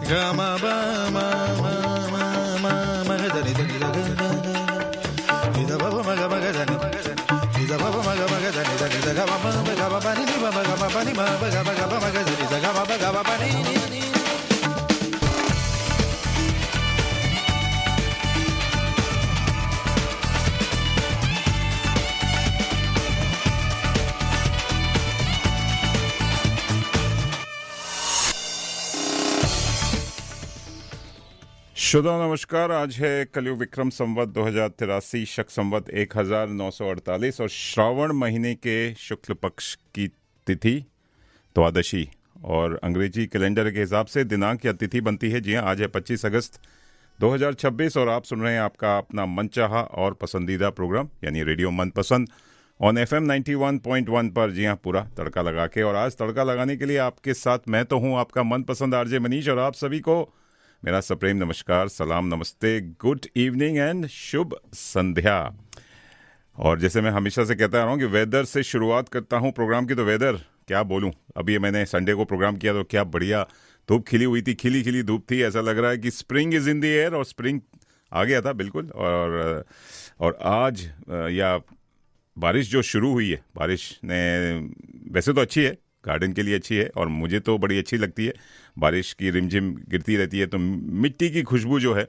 ma ba ma ma ma ma ma ga da ni da ni da ga da ni da ba ba ma ga da ni ni da ba ba ma ga da ni da ni da ga ba ba ni ni ba ba ni ma ba ga ma ga da ni da ga ba ni ni शुदा नमस्कार। आज है कलयुग विक्रम संवत 2083 शक संवत 1948 और श्रावण महीने के शुक्ल पक्ष की तिथि द्वादशी और अंग्रेजी कैलेंडर के हिसाब से दिनांक या तिथि बनती है। जी हाँ, आज है 25 अगस्त 2026 और आप सुन रहे हैं आपका अपना मनचाहा और पसंदीदा प्रोग्राम यानी रेडियो मनपसंद ऑन FM 91.1 पर। जी हाँ, पूरा तड़का लगा के। और आज तड़का लगाने के लिए आपके साथ मैं तो हूँ आपका मनपसंद आरजे मनीष और आप सभी को मेरा सप्रेम नमस्कार, सलाम, नमस्ते, गुड इवनिंग एंड शुभ संध्या। और जैसे मैं हमेशा से कहता रहा हूँ कि वेदर से शुरुआत करता हूँ प्रोग्राम की, तो वेदर क्या बोलूँ। अभी मैंने संडे को प्रोग्राम किया तो क्या बढ़िया धूप खिली हुई थी, खिली खिली धूप थी। ऐसा लग रहा है कि spring is in the air और स्प्रिंग आ गया था बिल्कुल। और आज या बारिश जो शुरू हुई है, बारिश ने वैसे तो अच्छी है, गार्डन के लिए अच्छी है और मुझे तो बड़ी अच्छी लगती है। बारिश की रिमझिम गिरती रहती है तो मिट्टी की खुशबू जो है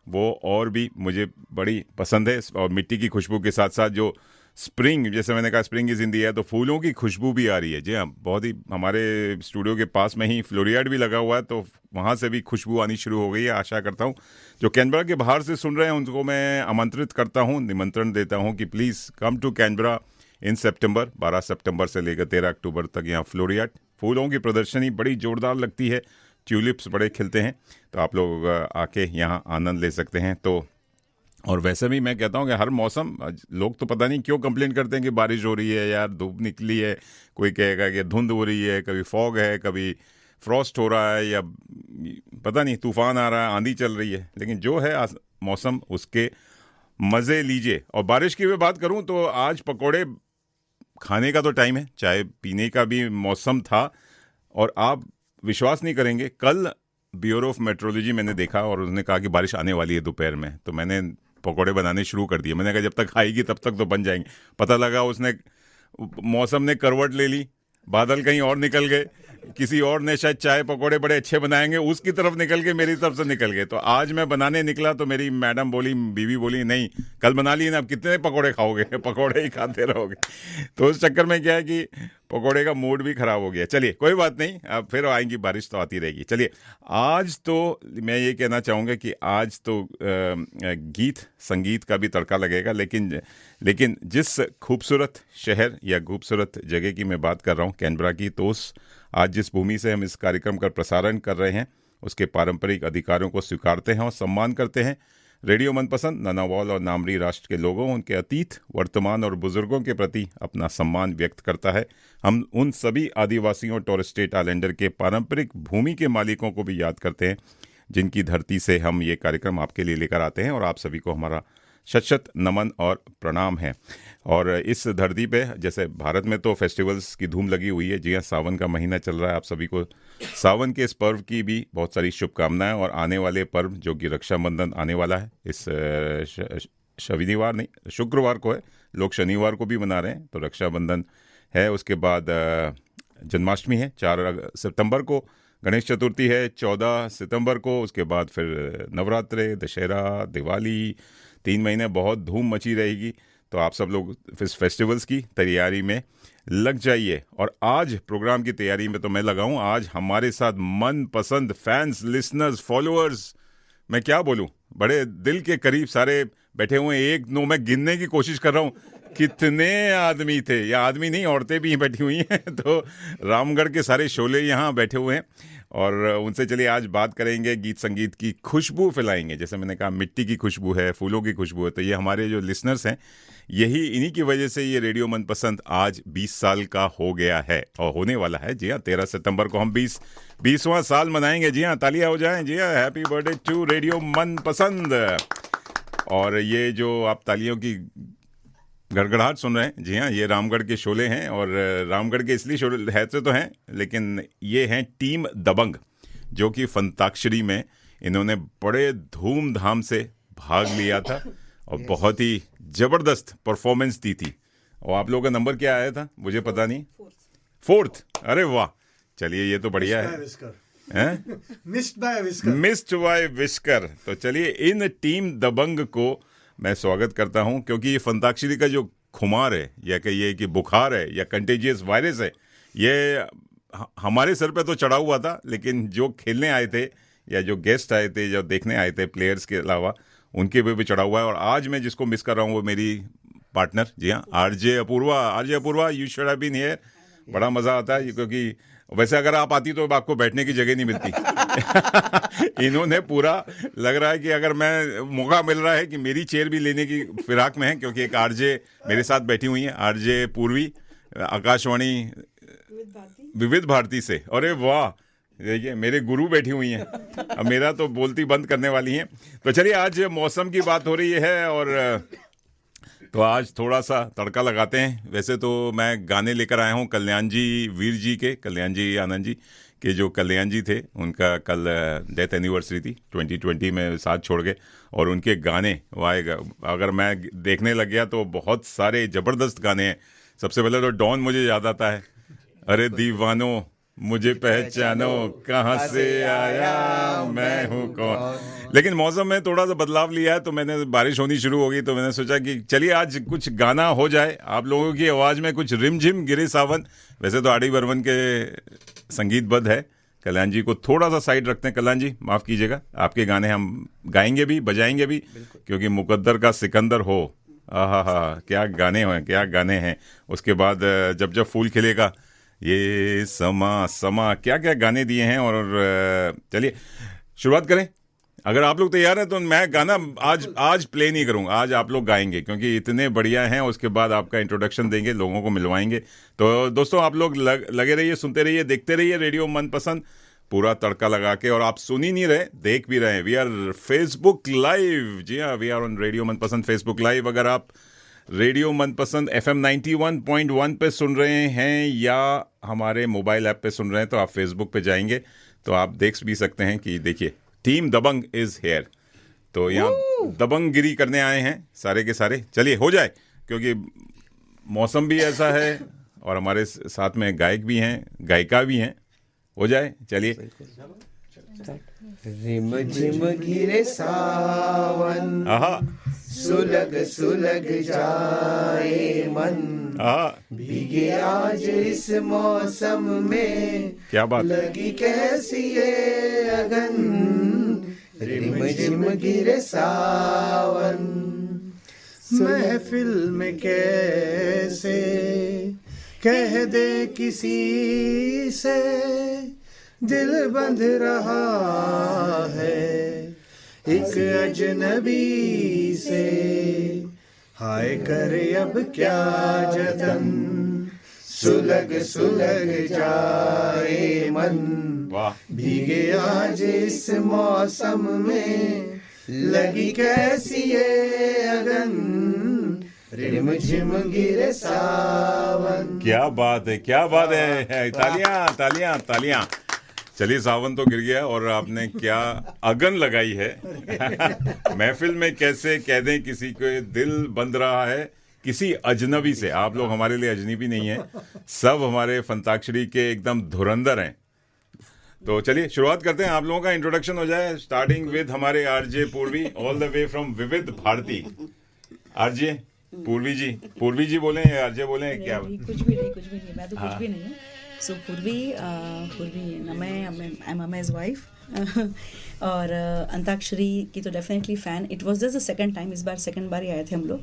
वो और भी मुझे बड़ी पसंद है। और मिट्टी की खुशबू के साथ साथ जो स्प्रिंग, जैसे मैंने कहा spring is in the air, तो फूलों की खुशबू भी आ रही है। जी हाँ, बहुत ही हमारे स्टूडियो के पास में ही फ्लोरियाड भी लगा हुआ है तो वहाँ से भी खुशबू आनी शुरू हो गई है। आशा करता हूँ जो कैनबरा के बाहर से सुन रहे हैं उनको मैं आमंत्रित करता हूँ, निमंत्रण देता हूँ कि प्लीज़ कम टू कैनबरा इन सितंबर। 12 सितंबर से लेकर 13 अक्टूबर तक यहाँ फ्लोरियाड फूलों की प्रदर्शनी बड़ी जोरदार लगती है, ट्यूलिप्स बड़े खिलते हैं, तो आप लोग आके यहाँ आनंद ले सकते हैं। तो और वैसे भी मैं कहता हूँ कि हर मौसम, लोग तो पता नहीं क्यों कंप्लेन करते हैं कि बारिश हो रही है, यार धूप निकली है, कोई कहेगा कि धुंध हो रही है, कभी फॉग है, कभी फ्रॉस्ट हो रहा है, या पता नहीं तूफान आ रहा है, आंधी चल रही है, लेकिन जो है मौसम उसके मज़े लीजिए। और बारिश की मैं बात करूँ तो आज पकोड़े खाने का तो टाइम है, चाय पीने का भी मौसम था। और आप विश्वास नहीं करेंगे, कल ब्यूरो ऑफ मेट्रोलॉजी मैंने देखा और उसने कहा कि बारिश आने वाली है दोपहर में, तो मैंने पकोड़े बनाने शुरू कर दिए। मैंने कहा जब तक आएगी तब तक तो बन जाएंगे। पता लगा उसने मौसम ने करवट ले ली, बादल कहीं और निकल गए, किसी और ने शायद चाय पकोड़े बड़े अच्छे बनाएंगे उसकी तरफ निकल के मेरी तरफ से निकल गए। तो आज मैं बनाने निकला तो मेरी मैडम बोली, बीवी बोली, नहीं कल बना लिए ना, अब कितने पकोड़े खाओगे, पकोड़े ही खाते रहोगे। तो उस चक्कर में क्या है कि पकोड़े का मूड भी ख़राब हो गया। चलिए कोई बात नहीं, अब फिर आएंगी, बारिश तो आती रहेगी। चलिए आज तो मैं ये कहना चाहूँगा कि आज तो गीत संगीत का भी तड़का लगेगा, लेकिन जिस खूबसूरत शहर या खूबसूरत जगह की मैं बात कर रहा हूँ, कैनबरा की, तो आज जिस भूमि से हम इस कार्यक्रम का प्रसारण कर रहे हैं उसके पारंपरिक अधिकारों को स्वीकारते हैं और सम्मान करते हैं। रेडियो मनपसंद ननावाल और नामरी राष्ट्र के लोगों, उनके अतीत, वर्तमान और बुजुर्गों के प्रति अपना सम्मान व्यक्त करता है। हम उन सभी आदिवासियों, टॉरस स्ट्रेट आइलैंडर के पारंपरिक भूमि के मालिकों को भी याद करते हैं जिनकी धरती से हम ये कार्यक्रम आपके लिए लेकर आते हैं। और आप सभी को हमारा शत शत नमन और प्रणाम है। और इस धरती पे, जैसे भारत में तो फेस्टिवल्स की धूम लगी हुई है। जी हाँ, सावन का महीना चल रहा है, आप सभी को सावन के इस पर्व की भी बहुत सारी शुभकामनाएं। और आने वाले पर्व जो कि रक्षाबंधन आने वाला है, इस शनिवार नहीं शुक्रवार को है, लोग शनिवार को भी मना रहे हैं, तो रक्षाबंधन है। उसके बाद जन्माष्टमी है 4 सितंबर को, गणेश चतुर्थी है 14 सितंबर को, उसके बाद फिर नवरात्रे, दशहरा, दिवाली, 3 महीने बहुत धूम मची रहेगी। तो आप सब लोग इस फेस्टिवल्स की तैयारी में लग जाइए। और आज प्रोग्राम की तैयारी में तो मैं लगा हूँ, आज हमारे साथ मनपसंद फैंस, लिसनर्स, फॉलोअर्स, मैं क्या बोलूँ, बड़े दिल के करीब सारे बैठे हुए हैं। एक नो मैं गिनने की कोशिश कर रहा हूँ कितने आदमी थे, या आदमी नहीं औरतें भी बैठी हुई हैं। तो रामगढ़ के सारे शोले यहाँ बैठे हुए हैं और उनसे चलिए आज बात करेंगे, गीत संगीत की खुशबू फैलाएंगे। जैसे मैंने कहा मिट्टी की खुशबू है, फूलों की खुशबू है, तो ये हमारे जो लिसनर्स हैं, यही इन्हीं की वजह से ये रेडियो मनपसंद आज 20 साल का हो गया है और होने वाला है। जी हाँ, 13 सितंबर को हम 20वां साल मनाएंगे। जी हाँ, तालियां हो जाएं। जी हाँ, हैप्पी बर्थडे टू रेडियो मनपसंद। और ये जो आप तालियों की गड़गड़ाहट सुन रहे हैं, जी हाँ, ये रामगढ़ के शोले हैं। और रामगढ़ के इसलिए शोले है तो हैं, लेकिन ये हैं टीम दबंग। जो कि फंताक्षरी में इन्होंने बड़े धूमधाम से भाग लिया था और बहुत ही ज़बरदस्त परफॉर्मेंस दी थी। और आप लोगों का नंबर क्या आया था मुझे पता नहीं। 4th। अरे वाह, चलिए ये तो बढ़िया है। Missed by whisker. तो चलिए इन टीम दबंग को मैं स्वागत करता हूं, क्योंकि ये फंताक्षरी का जो खुमार है या कहिए कि बुखार है या कंटेजियस वायरस है, ये हमारे सर पे तो चढ़ा हुआ था, लेकिन जो खेलने आए थे या जो गेस्ट आए थे, जो देखने आए थे प्लेयर्स के अलावा, उनके पे भी चढ़ा हुआ है। और आज मैं जिसको मिस कर रहा हूँ वो मेरी पार्टनर, जी हाँ, RJ Apurva, you should have been here. बड़ा मज़ा आता है, क्योंकि वैसे अगर आप आती तो आपको बैठने की जगह नहीं मिलती। इन्होंने पूरा लग रहा है कि अगर मैं मौका मिल रहा है कि मेरी चेयर भी लेने की फिराक में है, क्योंकि एक आरजे मेरे साथ बैठी हुई है, आरजे पूर्वी, आकाशवाणी विविध भारती से। अरे वाह, देखिए मेरे गुरु बैठी हुई हैं, अब मेरा तो बोलती बंद करने वाली हैं। तो चलिए आज मौसम की बात हो रही है और तो आज थोड़ा सा तड़का लगाते हैं। वैसे तो मैं गाने लेकर आया हूँ कल्याण जी वीर जी के, कल्याण जी आनंद जी के, जो कल्याण जी थे उनका कल डेथ एनिवर्सरी थी, 2020 में साथ छोड़ गए। और उनके गाने वाएगा, अगर मैं देखने लग गया तो बहुत सारे ज़बरदस्त गाने हैं। सबसे पहले तो डॉन मुझे याद आता है, अरे दीवानो मुझे पहचानो, कहाँ से आया मैं हूँ कौन। लेकिन मौसम में थोड़ा सा बदलाव लिया है, तो मैंने बारिश होनी शुरू हो गई, तो मैंने सोचा कि चलिए आज कुछ गाना हो जाए, आप लोगों की आवाज़ में कुछ रिमझिम गिरे सावन। वैसे तो आर.डी. बर्मन के संगीतबद्ध है, कल्याण जी को थोड़ा सा साइड रखते हैं। कल्याण जी माफ़ कीजिएगा, आपके गाने हम गाएंगे भी बजाएंगे भी, क्योंकि मुकद्दर का सिकंदर हो, आहा क्या गाने हैं। उसके बाद जब जब फूल खिलेगा, ये समा क्या क्या गाने दिए हैं। और चलिए शुरुआत करें। अगर आप लोग तैयार हैं तो मैं गाना आज प्ले नहीं करूंगा, आज आप लोग गाएंगे, क्योंकि इतने बढ़िया हैं। उसके बाद आपका इंट्रोडक्शन देंगे, लोगों को मिलवाएंगे। तो दोस्तों आप लोग लगे रहिए, सुनते रहिए, देखते रहिए रेडियो मनपसंद, पूरा तड़का लगा के। और आप सुन ही नहीं रहे, देख भी रहे हैं। वी आर फेसबुक लाइव, जी हाँ, वी आर ऑन रेडियो मनपसंद फेसबुक लाइव। अगर आप रेडियो मनपसंद FM 91.1 पे सुन रहे हैं या हमारे मोबाइल ऐप पे सुन रहे हैं, तो आप फेसबुक पे जाएंगे तो आप देख भी सकते हैं कि देखिए टीम दबंग इज हेयर। तो यहाँ दबंगगिरी करने आए हैं सारे के सारे। चलिए हो जाए, क्योंकि मौसम भी ऐसा है और हमारे साथ में गायक भी हैं, गायिका भी हैं। हो जाए, चलिए। रिम झिम गिरे सावन, सुलग सुलग जाए मन, भीगे आज इस मौसम में, क्या बात, लगी कैसी ये अगन। रिम झिम गिरे सावन, महफिल में कैसे कह दे किसी से, दिल बंध रहा है एक अजनबी से। हाय करे अब क्या जतन, सुलग सुलग जाए मन, भीगे आज इस मौसम में, लगी कैसी ये अगन। रिम झिम गिरे सावन। क्या बात है, क्या बात है। तालियां तालियां तालियां। चलिए, सावन तो गिर गया और आपने क्या अगन लगाई है। महफिल में कैसे कह दें किसी को, दिल बंध रहा है किसी अजनबी से। आप लोग हमारे लिए अजनबी नहीं है, सब हमारे फंताक्षरी के एकदम धुरंधर हैं। तो चलिए शुरुआत करते हैं, आप लोगों का इंट्रोडक्शन हो जाए, स्टार्टिंग विद हमारे आरजे पूर्वी, ऑल द वे फ्रॉम विविध भारती। आरजे पूर्वी जी बोले या आरजे बोले, क्या? कुछ भी नहीं, मैं तो कुछ भी नहीं हूँ। सो पूर्वी मैं एम अमेज वाइफ। और अंताक्षरी की तो definitely fan. It was just the second time, इस बार सेकंड बार ही आए थे हम लोग,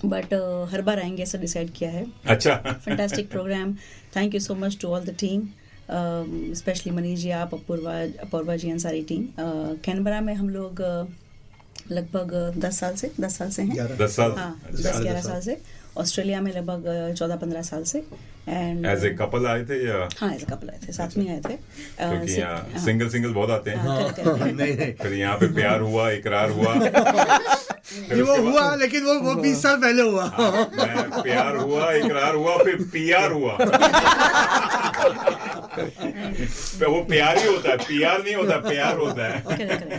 बट हर बार आएंगे ऐसा डिसाइड किया है। अच्छा, fantastic program. Thank you so much to all the team, specially Manish ji, आप, अपूर्वा जी एंड सारी टीम। कैनबरा में हम लोग लगभग 10 साल से हैं। 10 साल, हाँ, 10-11 साल से। ऑस्ट्रेलिया में लगभग 14-15 साल से। एंड एज ए कपल आए थे या? हाँ, एज ए कपल आए थे, साथ में आए थे। क्योंकि यहाँ सिंगल बहुत आते हैं। नहीं, फिर यहाँ पे प्यार हुआ, इकरार हुआ। वो हुआ, लेकिन वो 20 साल पहले हुआ। प्यार हुआ, इकरार हुआ, फिर PR हुआ। वो प्यार ही होता है, PR नहीं होता, प्यार होता है। Correct.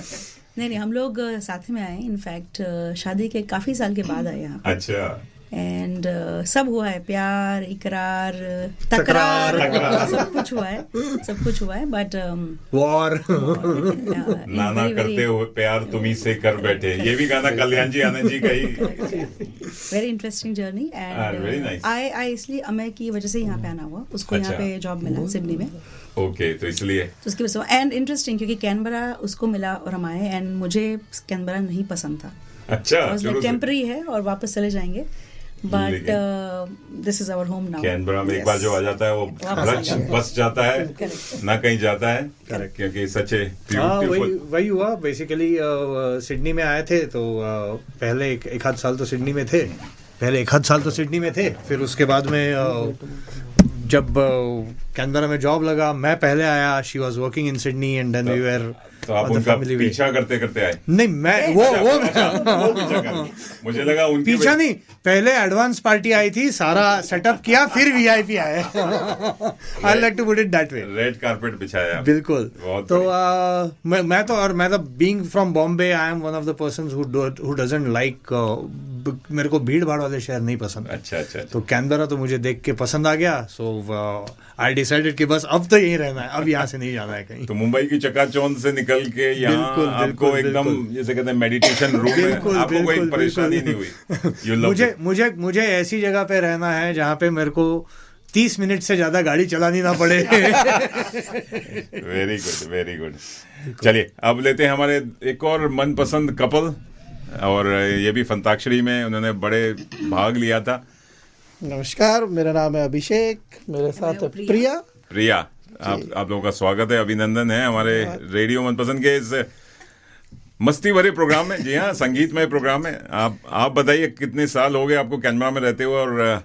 नहीं हम लोग साथ में आए, इनफैक्ट शादी के काफी साल के बाद आए यहाँ पे। अच्छा। एंड सब हुआ है, प्यार, इकरार, तकरार, सब कुछ हुआ है बट वॉर नाना करते हुए प्यार तुम्ही से कर बैठे, ये भी गाना कल्याण जी आनंद जी का ही। Very interesting journey very nice. And I इसलिए अमय की वजह से यहाँ पे आना हुआ, उसको यहाँ पे जॉब मिला सिडनी में, ओके, तो इसलिए तो उसकी वजह से। एंड इंटरेस्टिंग क्योंकि कैनबरा उसको मिला और हम आए, एंड मुझे कैनबरा नहीं पसंद था। अच्छा, टेम्पररी है और वापस चले जाएंगे, but this is our home now. Canberra में एक बार जो आ जाता है वो बस जाता है, ना कहीं जाता है, क्योंकि सच है वही हुआ बेसिकली। सिडनी में आए थे तो पहले एक आध साल तो सिडनी में थे, फिर उसके बाद में जब कैनबरा में जॉब लगा, मैं पहले आया, she was working in Sydney and then we were, तो आप उनका पीछा करते करते आए? नहीं, मैं वो मुझे लगा उनकी पीछा नहीं, पहले एडवांस पार्टी आई थी, सारा सेटअप किया, फिर VIP आए। I like to put it that way. Red carpet बिछाया, बिल्कुल। तो मैं तो being from Bombay, I am one of the persons who doesn't like, मेरे को भीड़ भाड़ वाले शहर नहीं पसंद। अच्छा। तो कैनबरा तो मुझे देख के पसंद आ गया, सो आई डिसाइडेड कि बस अब तो यहीं रहना है, अब यहाँ से नहीं जाना है कहीं। तो मुंबई की चकाचौंध से निकल के यहाँ आपको एकदम जैसे कहते हैं मेडिटेशन रूम में, आपको कोई परेशानी नहीं हुई? मुझे ऐसी जगह पे रहना है जहाँ पे मेरे को 30 मिनट से ज्यादा गाड़ी चलानी ना पड़े। Very good. चलिए अब लेते हैं हमारे एक और मनपसंद कपल, और ये भी फंताक्षरी में उन्होंने बड़े भाग लिया था। नमस्कार, मेरा नाम है अभिषेक, मेरे साथ है प्रिया। आप लोगों का स्वागत है, अभिनंदन है हमारे रेडियो मनपसंद के इस मस्ती भरे प्रोग्राम में। जी हाँ, संगीतमय प्रोग्राम में। आप बताइए कितने साल हो गए आपको कैनबरा में रहते हुए, और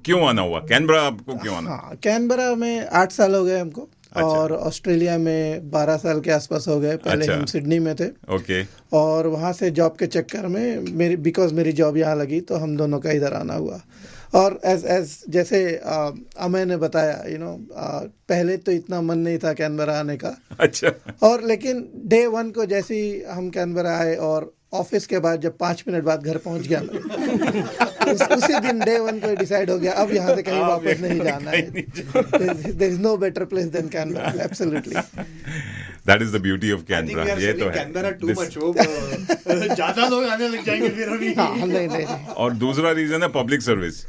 क्यों आना हुआ कैनबरा, आपको क्यों आना? कैनबरा में 8 साल हो गए हमको। अच्छा। और ऑस्ट्रेलिया में 12 साल के आसपास हो गए। पहले हम सिडनी में थे। ओके। और वहाँ से जॉब के चक्कर में बिकॉज मेरी जॉब यहाँ लगी, तो हम दोनों का इधर आना हुआ। और एज जैसे अमय ने बताया, पहले तो इतना मन नहीं था कैनबरा आने का। अच्छा। और लेकिन डे 1 को जैसे ही हम कैनबरा आए, और ऑफिस के बाद जब 5 मिनट बाद घर पहुंच गया उसी दिन डे 1 को डिसाइड हो गया, अब यहाँ से कहीं वापस नहीं जाना है। There is no better place than Canberra, absolutely. That is the beauty of Canberra. ये तो है, कैनबरा टू मच हो, ज्यादा लोग आने लग जाएंगे फिर अभी। नहीं। और दूसरा रीजन है पब्लिक सर्विस।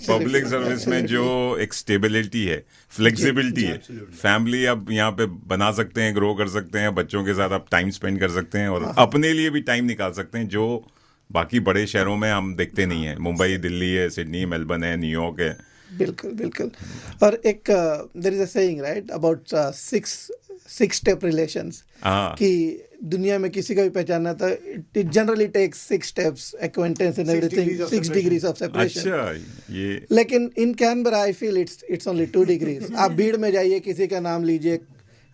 पब्लिक सर्विस में जो एक स्टेबिलिटी है, फ्लेक्सिबिलिटी है, फैमिली आप यहाँ पे बना सकते हैं, ग्रो कर सकते हैं, बच्चों के साथ आप टाइम स्पेंड कर सकते हैं, और अपने लिए भी टाइम निकाल सकते हैं, जो बाकी बड़े शहरों में हम देखते नहीं है। मुंबई, दिल्ली है, सिडनी, मेलबर्न है, न्यूयॉर्क है। बिल्कुल। और एक there is a saying right about 6 step relations, कि दुनिया में किसी को भी पहचानना था, it generally takes 6 steps, acquaintance and everything, 6 degrees of separation. अच्छा, ये लेकिन in Canberra I feel it's only 2 degrees. आप भीड़ में जाइए, किसी का नाम लीजिए,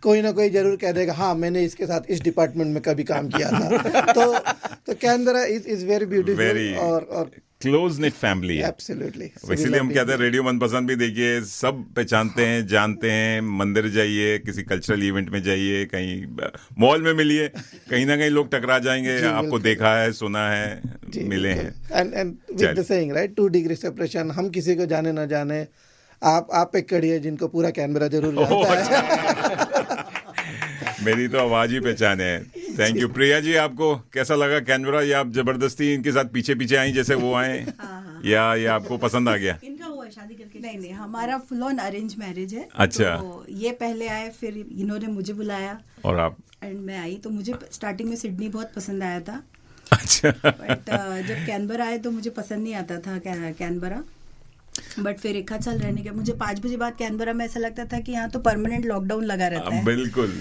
कोई ना कोई जरूर कह देगा, हाँ मैंने इसके साथ इस डिपार्टमेंट में कभी काम किया था। तो कैनबरा इज वेरी ब्यूटीफुल और क्लोज निट फैमिली है। एब्सोल्युटली। इसीलिए हम कहते हैं रेडियो मनपसंद भी देखिए, सब पहचानते हैं, जानते हैं। मंदिर जाइए, किसी कल्चरल इवेंट में जाइए, कहीं मॉल में मिलिए, कहीं ना कहीं लोग टकरा जाएंगे, आपको देखा है, सुना है, मिले हैं। And with the saying right, 2 degree separation. हम किसी को जाने ना जाने, आप एक कड़ी है जिनको पूरा कैनबरा जरूर जानता है। मेरी तो आवाज ही पहचाने है। Thank you. प्रिया जी, आपको कैसा लगा कैनबरा? या आप जबरदस्ती इनके साथ पीछे आए जैसे वो आए, या आपको पसंद आ गया? इनका हुआ शादी करके? नहीं, हमारा फुल ऑन अरेंज मैरिज है। अच्छा। तो ये पहले आए, फिर इन्होंने मुझे बुलाया और आप, एंड मैं आई। तो मुझे स्टार्टिंग में सिडनी बहुत पसंद आया था। अच्छा। बट जब कैनबरा आए तो मुझे पसंद नहीं आता था कैनबरा। बट फिर 1 साल रहने के मुझे 5 बजे बाद कैनबरा में ऐसा लगता था कि यहाँ तो परमानेंट लॉकडाउन लगा रहता है। बिल्कुल।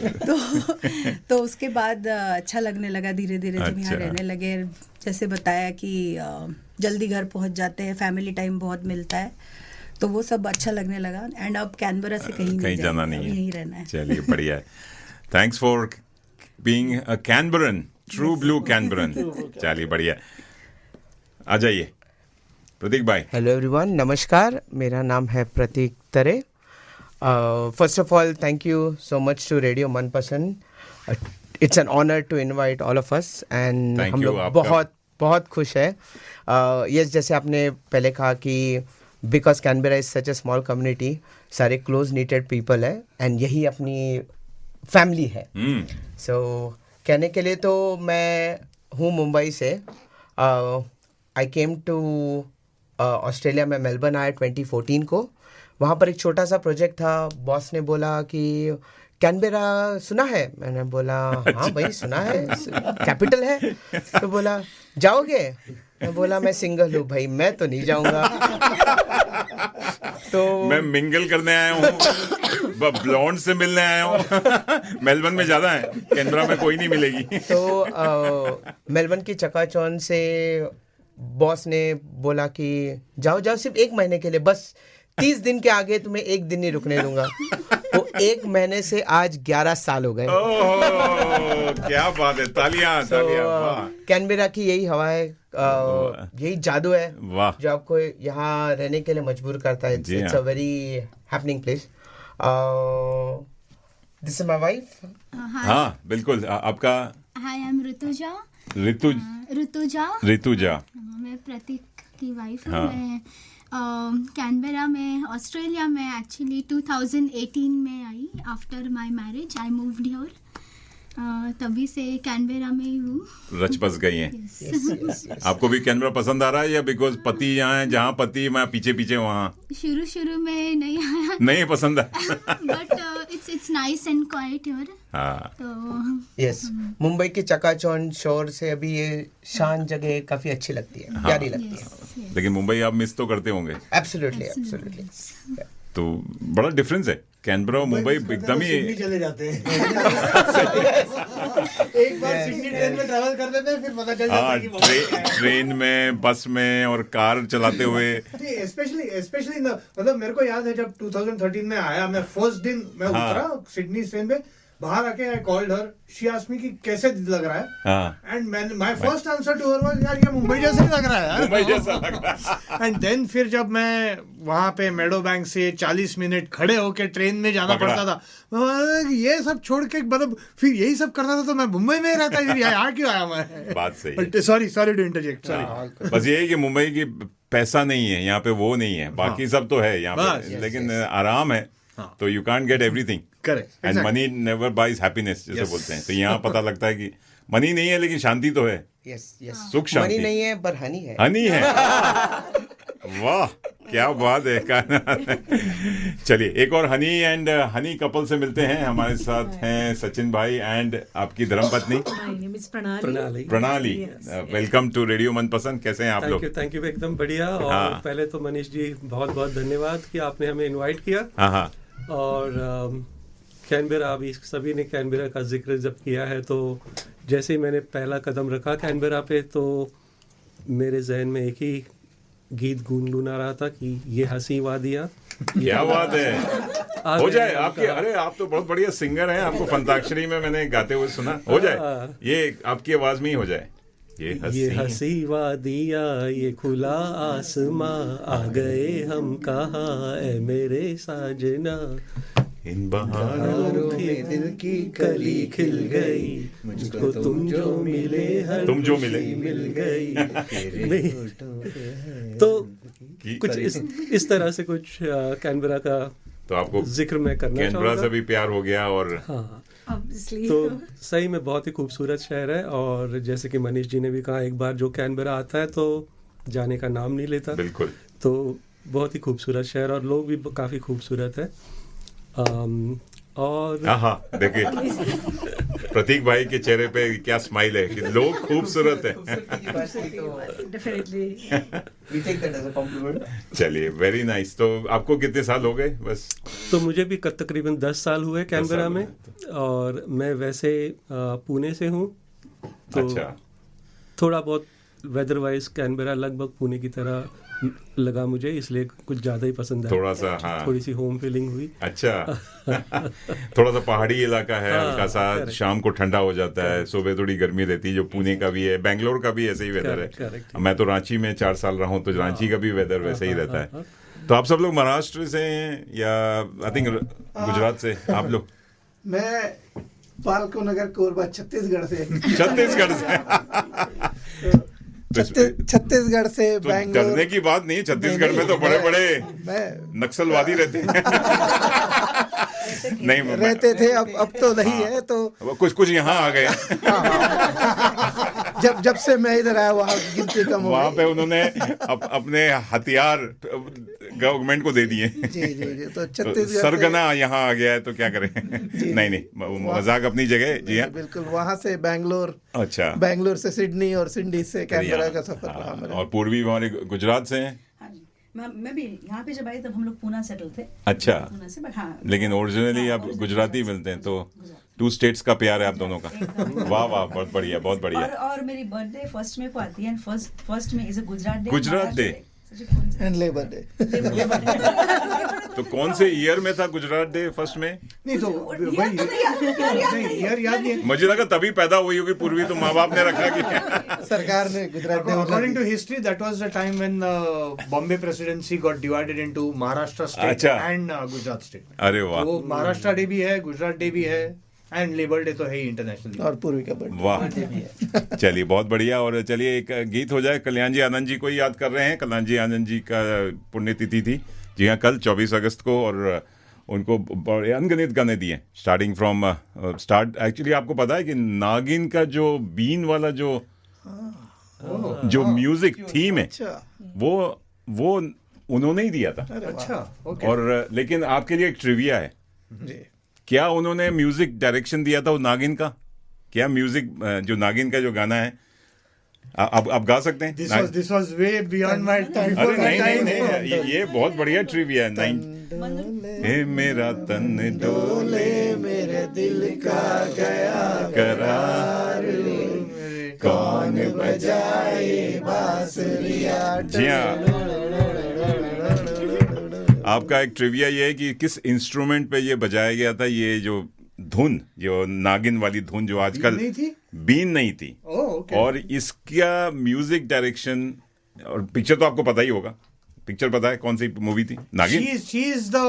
तो उसके बाद अच्छा लगने लगा धीरे धीरे जब यहाँ रहने लगे। जैसे बताया कि जल्दी घर पहुँच जाते हैं, फैमिली टाइम बहुत मिलता है, तो वो सब अच्छा लगने लगा। एंड अब कैनबरा से कहीं जाना नहीं है, यहीं रहना है। चलिए, बढ़िया है। Thanks for being a Canberran, true blue Canberran. चलिए, बढ़िया। आ जाइए प्रतीक भाई। हेलो एवरीवन, नमस्कार। मेरा नाम है प्रतीक तरे First of all, thank you so much to Radio Manpasand. It's an honor to invite all of us and Thank हम you, लोग आपका- बहुत बहुत खुश है. Yes, जैसे आपने पहले कहा कि because Canberra is such a small community, सारे close knitted people है and यही अपनी family है. So कहने के लिए तो मैं हूँ मुंबई से. I came to ऑस्ट्रेलिया में मेलबर्न आया 2014 को. वहाँ पर एक छोटा सा प्रोजेक्ट था. बॉस ने बोला कि कैनबेरा सुना है. मैंने बोला हाँ भाई सुना है, कैपिटल है. तो बोला जाओगे. मैं बोला मैं सिंगल हूँ भाई, मैं तो नहीं जाऊंगा. तो मैं मिंगल करने आया हूँ, ब्लॉन्ड से मिलने आया हूँ. मेलबर्न में ज्यादा है, कैनबरा में कोई नहीं मिलेगी. तो मेलबर्न की चकाचौंध से बॉस ने बोला कि जाओ जाओ, सिर्फ 1 महीने के लिए, बस 30 दिन के आगे तुम्हें 1 दिन नहीं रुकने दूंगा. तो 1 महीने से आज 11 साल हो गए. ओह क्या बात है, तालियां तालियां. वाह कैनबेरा की यही हवा है, यही जादू है वाह. जो आपको यहाँ रहने के लिए मजबूर करता है. जी इट्स हाँ. A very happening place. This is my wife. हाँ बिल्कुल. आपका हाय, आई एम ऋतुजा. ऋतुजा. मैं प्रतीक की वाइफ हूँ. हाँ. मैं कैनबेरा में, ऑस्ट्रेलिया में एक्चुअली 2018 में आई. After my marriage I moved here. तभी से कैनबेरा में ही हूँ. रच बस गई हैं. Yes. आपको भी कैनबरा पसंद आ रहा है या बिकॉज पति यहाँ है, जहाँ पति मैं पीछे पीछे वहाँ शुरू में नहीं आया, नहीं पसंद है. But it's nice and quite here. हाँ तो यस, मुंबई की चकाचौंध शोर से अभी ये शांत जगह काफी अच्छी लगती है, प्यारी लगती है. लेकिन मुंबई आप मिस तो करते होंगे. Absolutely absolutely. तो बड़ा डिफरेंस है कैनबरा और मुंबई एकदम ही. सिडनी चले जाते हैं. एक बार सिडनी ट्रेन में ट्रैवल कर लेते हैं, फिर पता चल जाता हाँ है कि मुंबई है. ट्रेन में, बस में और कार चलाते हुए. स्पेशली मतलब मेरे को याद है जब 2013 में आया, मैं फर्स्ट दिन मैं हाँ. उतरा सिडनी ट्रेन पे, बाहर आके I called her, she asked me कि कैसे लग रहा है. हाँ एंड मैंने my first answer to her was यार ये मुंबई जैसा ही लग रहा है यार. मुंबई जैसा लग रहा है. एंड देन फिर जब मैं वहां पे मेडो बैंक से 40 मिनट खड़े होके ट्रेन में जाना पकड़ा. पड़ता था, मैं बोला कि ये सब छोड़ के मतलब फिर यही सब करना था तो मैं मुंबई में ही रहता, फिर यहाँ क्यों आया मैं. बात सही है. Sorry to interject. सॉरी. बस ये है कि मुंबई की पैसा नहीं है यहाँ पे, वो नहीं है. बाकी सब तो है यहाँ बस, पे, लेकिन आराम है. तो you can't get everything. Correct. And money never buys happiness जैसे बोलते हैं. तो यहाँ पता लगता है कि मनी नहीं है लेकिन शांति तो है. Yes yes. सुख शांति. मनी नहीं है पर हनी है. हनी है. वाह क्या बात है. चलिए एक और हनी एंड हनी कपल से मिलते हैं. हमारे साथ हैं सचिन भाई एंड आपकी धर्मपत्नी My name is Pranali. प्रणाली. वेलकम टू रेडियो मनपसंद. कैसे हैं आप लोग? थैंक यू एकदम बढ़िया. और हाँ. पहले तो मनीष जी बहुत बहुत धन्यवाद कि आपने हमें इनवाइट किया. हाँ हाँ. और कैनबेरा, अभी सभी ने कैनबेरा का जिक्र जब किया है, तो जैसे ही मैंने पहला कदम रखा कैनबेरा पे, तो मेरे जहन में एक ही गीत गुनगुना रहा था कि ये हंसी वादियाँ. क्या बात है. हो जाए आपके. अरे आप तो बहुत बढ़िया सिंगर हैं. आपको फंताक्षरी में मैंने गाते हुए सुना. हो जाए ये आपकी आवाज में ही हो जाए. ये हंसी वादियाँ, ये खुला आसमां, आ गए हम कहाँ ए मेरे साजना. इन बहारों के दिल की कली खिल गई, मुझको तुम जो मिले, हर तुम जो मिले. मिल गई. तो कुछ इस तरह से कुछ कैनबेरा का तो आपको जिक्र मैं करना कैनबरा चाहूँगा. से भी प्यार हो गया. और हाँ, Obviously. तो सही में बहुत ही खूबसूरत शहर है. और जैसे कि मनीष जी ने भी कहा, एक बार जो कैनबेरा आता है तो जाने का नाम नहीं लेता. बिल्कुल. तो बहुत ही खूबसूरत शहर और लोग भी काफ़ी खूबसूरत है. और हाँ देखिए प्रतीक भाई के चेहरे पे क्या स्माइल है कि लोग खूबसूरत है. Definitely. We take that as a compliment. चलिए वेरी नाइस. तो आपको कितने साल हो गए? बस तो मुझे भी तकरीबन 10 साल हुए कैनबेरा में. हुए. और मैं वैसे पुणे से हूँ. तो अच्छा. थोड़ा बहुत वेदर वाइज कैनबेरा लगभग पुणे की तरह लगा मुझे, इसलिए कुछ ज़्यादा ही पसंद आया. थोड़ा सा हाँ. थोड़ी सी होम फीलिंग हुई. अच्छा. थोड़ा सा पहाड़ी इलाका है. हाँ, हल्का सा correct. शाम को ठंडा हो जाता है. सुबह थोड़ी गर्मी रहती है जो पुणे का भी है. बेंगलोर का भी ऐसे ही वेदर है. Correct. मैं तो रांची में 4 साल रहा हूँ, तो रांची का भी वेदर वैसे ही रहता है. तो आप सब लोग महाराष्ट्र से हैं या आई थिंक गुजरात से आप लोग? मैं पालको नगर कोरबा छत्तीसगढ़ से छत्तीसगढ़ से छत्तीसगढ़ से तो बैंगलोर। डरने की बात नहीं है, छत्तीसगढ़ में तो बड़े बड़े मैं नक्सलवादी रहते हैं। नहीं रहते थे, अब तो नहीं है। तो कुछ कुछ यहाँ आ गए। जब से मैं इधर आया वहाँ गिनती कम हो वहाँ गई। पे उन्होंने अपने हथियार गवर्नमेंट को दे दिए। जी जी जी। तो तो छत्तीसगढ़ सरगना यहाँ आ गया है तो क्या करें। नहीं नहीं, मजाक अपनी जगह। जी हाँ, बिल्कुल। वहाँ से बैंगलोर, अच्छा, बैंगलोर से सिडनी और सिडनी से कैनबरा का सफर रहा हाँ, मेरा। और पूर्वी हमारे गुजरात से हैं। हाँ जी, मैं भी यहाँ पे जब आई तब हम लोग पूना सेटल थे। अच्छा, पूना से, बट हाँ, लेकिन ओरिजिनली आप गुजराती मिलते हैं, तो 2 स्टेट्स का प्यार है आप दोनों का। वाह वाह, बहुत बढ़िया, बहुत बढ़िया। और मेरी बर्थडे फर्स्ट में को आती है, एंड फर्स्ट में is a Gujarat day. Gujarat day. And labour day. तो कौन से ईयर में था गुजरात डे फर्स्ट में? नहीं तो वही यार याद नहीं है। मुझे लगा तभी पैदा हुई होगी पूर्वी, तो माँ बाप ने रखा कि सरकार ने Gujarat day According to history, that was the time when Bombay presidency got divided into Maharashtra state अच्छा। and Gujarat state. अरे वाह वो महाराष्ट्र डे भी है, गुजरात डे भी है, एंड लेबर डे तो है ही इंटरनेशनल। और पूर्वी का बर्थडे। वाह, चलिए बहुत बढ़िया। और चलिए एक गीत हो जाए। कल्याण जी आनंद जी को ही याद कर रहे हैं। कल्याण जी आनंद जी का पुण्यतिथि थी, जी हाँ, कल 24 अगस्त को, और उनको बड़े अनगिनत गाने दिए, स्टार्टिंग फ्रॉम स्टार्ट। एक्चुअली आपको पता है कि नागिन का जो बीन वाला जो म्यूजिक थीम है, अच्छा। वो उन्होंने ही दिया था। अच्छा, ओके। और लेकिन आपके लिए एक ट्रिविया है, जी। क्या उन्होंने म्यूजिक डायरेक्शन दिया था वो नागिन का? क्या म्यूजिक जो नागिन का जो गाना है, आप गा सकते हैं? This was way beyond my time. अरे नहीं नहीं, ये बहुत बढ़िया ट्रिविया है। हे मेरा तन डोले, मेरे दिल का गया करार, कौन बजाए बांसुरिया। जी हाँ। आपका एक ट्रिविया ये है कि किस इंस्ट्रूमेंट पे ये बजाया गया था, ये जो धुन, जो नागिन वाली धुन जो आजकल नहीं थी? बीन नहीं थी। ओके। और इसका म्यूजिक डायरेक्शन, और पिक्चर तो आपको पता ही होगा, पिक्चर पता है कौन सी मूवी थी? नागिन। She is the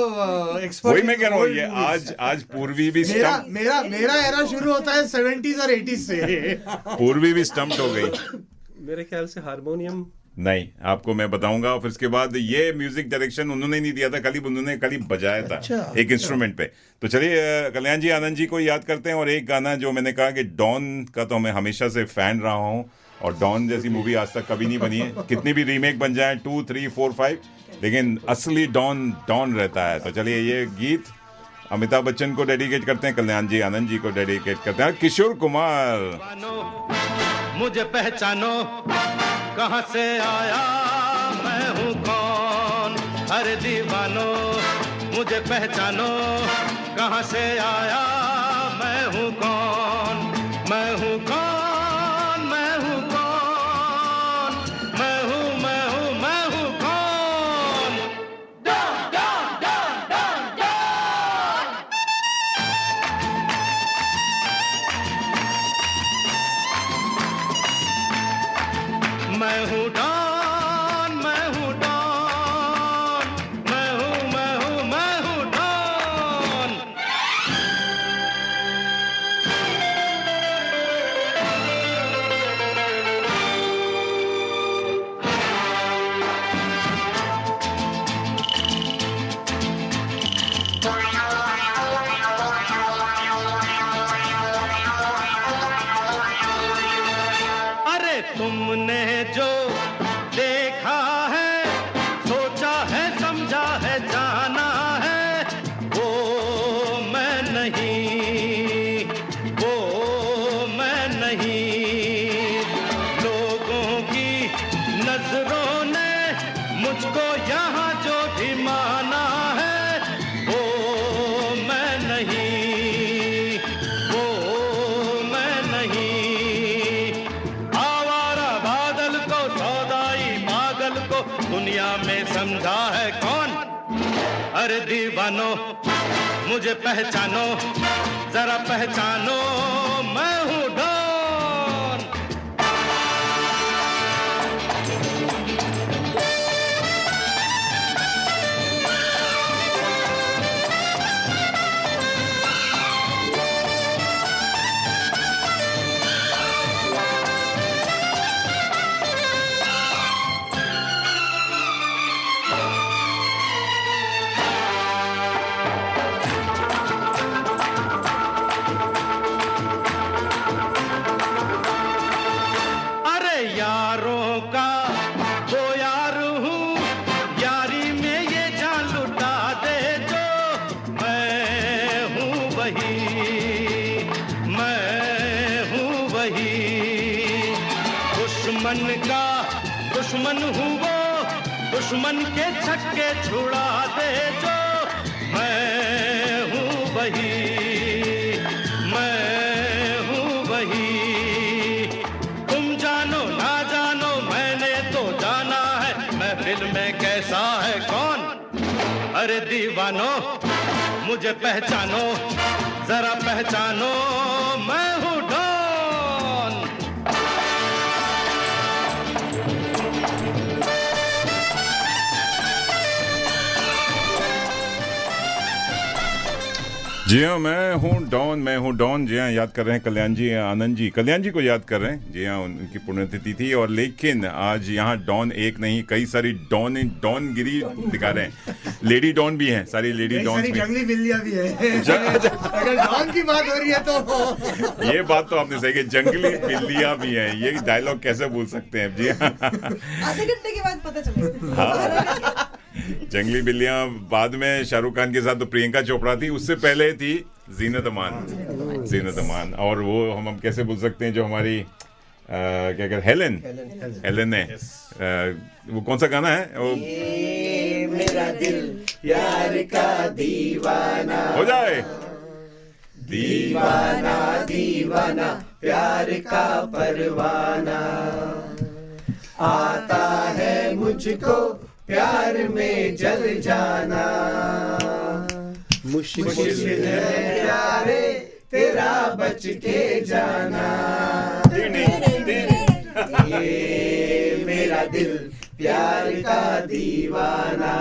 expert. वही in मैं कह रहा हूँ, old ये movies. आज पूर्वी भी मेरा स्टम्प, मेरा मेरा एरा शुरू होता है 70s और 80s से। पूर्वी भी स्टम्प्ड हो गई। मेरे ख्याल से हारमोनियम। नहीं, आपको मैं बताऊंगा। और फिर इसके बाद ये म्यूजिक डायरेक्शन उन्होंने नहीं दिया था, उन्होंने खाली बजाया था एक इंस्ट्रूमेंट पे। तो चलिए कल्याण जी आनंद जी को याद करते हैं। और एक गाना जो मैंने कहा कि डॉन का तो मैं हमेशा से फैन रहा हूँ, और डॉन जैसी मूवी आज तक कभी नहीं बनी है। कितनी भी रीमेक बन जाए 2, 3, 4, 5, लेकिन असली डॉन डॉन रहता है। तो चलिए ये गीत अमिताभ बच्चन को डेडिकेट करते हैं, कल्याण जी आनंद जी को डेडिकेट करते हैं, किशोर कुमार। मुझे पहचानो, कहाँ से आया, मैं हूँ कौन। अरे दीवानो, मुझे पहचानो, कहाँ से आया, मैं हूँ कौन। मैं हूँ कौन, मैं हूँ कौन, मैं हूँ मैं हूँ मैं हूँ कौन। डॉन डॉन डॉन डॉन डॉन। मैं हूँ डॉन, मैं हूँ डॉन, मैं हूँ मैं हूँ मैं हूँ डॉन। अरे तुमने जो देखा है, सोचा है, समझा है, जाना है, वो मैं नहीं, वो मैं नहीं। लोगों की नजरों ने मुझको यहाँ जो भी माना है, वो मैं नहीं, वो मैं नहीं। आवारा बादल को, सौदाई पागल को दुनिया में समझा है कौन। अरे दीवानो, मुझे पहचानो, जरा पहचानो, मैं हूँ डॉन। वही, दुश्मन का दुश्मन हूँ वो, दुश्मन के छक्के छुड़ा दे जो, मैं हूँ वही, मैं हूँ वही। तुम जानो ना जानो मैंने तो जाना है, महफिल में कैसा है कौन। अरे दीवानो मुझे पहचानो, जरा पहचानो, मैं हूँ डॉन। जी हाँ, मैं हूँ डॉन। जी हाँ, याद कर रहे हैं कल्याण जी, आनंद जी, कल्याण जी को याद कर रहे हैं। जी हाँ, उनकी पुण्यतिथि थी। और लेकिन आज यहाँ डॉन एक नहीं, कई सारी डॉनगिरी दिखा रहे हैं। लेडी डॉन भी हैं, सारी लेडी डॉन भी, जंगली बिल्लियां भी है। अगर डॉन की बात हो रही है तो ये बात तो आपने सही कही, जंगली बिल्लियां भी हैं। ये डायलॉग कैसे भूल सकते हैं। जी हाँ, आधे घंटे के बाद पता चलेगा। हाँ, जंगली बिल्लियां बाद में शाहरुख खान के साथ तो प्रियंका चोपड़ा थी, उससे पहले थी जीनत अमान। और वो हम कैसे भूल सकते हैं जो हमारी क्या कहते, हेलेन ने वो कौन सा गाना है वो, ये मेरा दिल प्यार का दीवाना हो जाए, दीवाना दीवाना प्यार का परवाना, आता है मुझको प्यार में जल जाना, मुश्किल है प्यारे तेरा बच के जाना, ये मेरा दिल प्यार का दीवाना।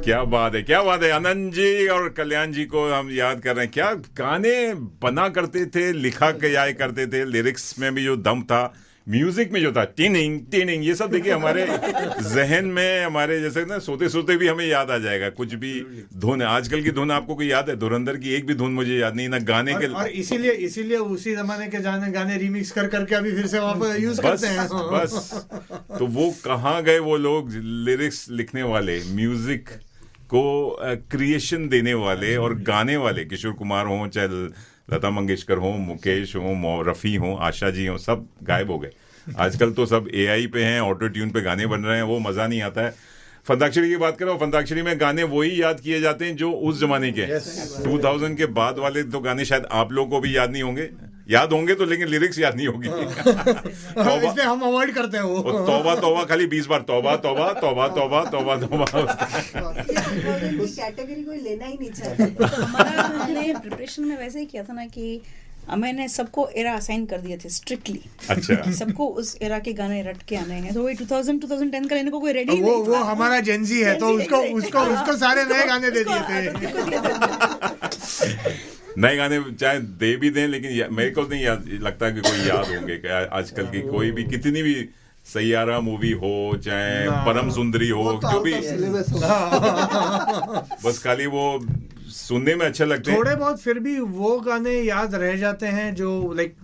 क्या बात है, क्या बात है। आनंद जी और कल्याण जी को हम याद कर रहे हैं। क्या गाने बना करते थे, लिखा जाया करते थे, लिरिक्स में भी जो दम था, म्यूजिक में जो था, टिनिंग ये सब देखिए हमारे जहन में, हमारे जैसे ना सोते सोते भी हमें याद आ जाएगा। कुछ भी धुन, आजकल की धुन आपको कोई याद है? धुरंधर की एक भी धुन मुझे याद नहीं, ना गाने के। और इसीलिए उसी जमाने के गाने रिमिक्स कर अभी फिर से वापस यूज करते हैं। बस तो वो कहाँ गए वो लोग, लिरिक्स लिखने वाले, म्यूजिक को क्रिएशन देने वाले और गाने वाले, किशोर कुमार हों, चाहे लता मंगेशकर हो, मुकेश हो, रफ़ी हो, आशा जी हो, सब गायब हो गए। आजकल तो सब एआई पे हैं, ऑटो ट्यून पे गाने बन रहे हैं, वो मज़ा नहीं आता है। फंताक्षरी की बात करो, फंताक्षरी में गाने वही याद किए जाते हैं जो उस जमाने के। 2000 के बाद वाले तो गाने शायद आप लोगों को भी याद नहीं होंगे, याद होंगे तो, लेकिन लिरिक्स याद नहीं होगी। इसलिए हम अवॉइड करते हैं वो। तौबा तौबा खाली 20 बार तौबा तौबा तौबा तौबा तौबा तौबा। कैटेगरी कोई लेना ही नहीं चाहता। हमारा हमने प्रिपरेशन में वैसे ही किया था ना कि मैंने सबको एरा असाइन कर दिए थे स्ट्रिक्टली। अच्छा, सबको उस एरा के गाने रट के आने हैं। तो वही 2010 का लेने को कोई रेडी नहीं था। वो हमारा जेनजी है, तो उसको सारे नए गाने दे दिए थे। नए गाने चाहे दे भी दें, लेकिन मेरे को नहीं लगता कि कोई याद होंगे। आजकल की कोई भी, कितनी भी सैयारा मूवी हो, चाहे परम सुंदरी हो, जो भी, बस खाली वो सुनने में अच्छा लगते हैं। थोड़े बहुत फिर भी वो गाने याद रह जाते हैं जो लाइक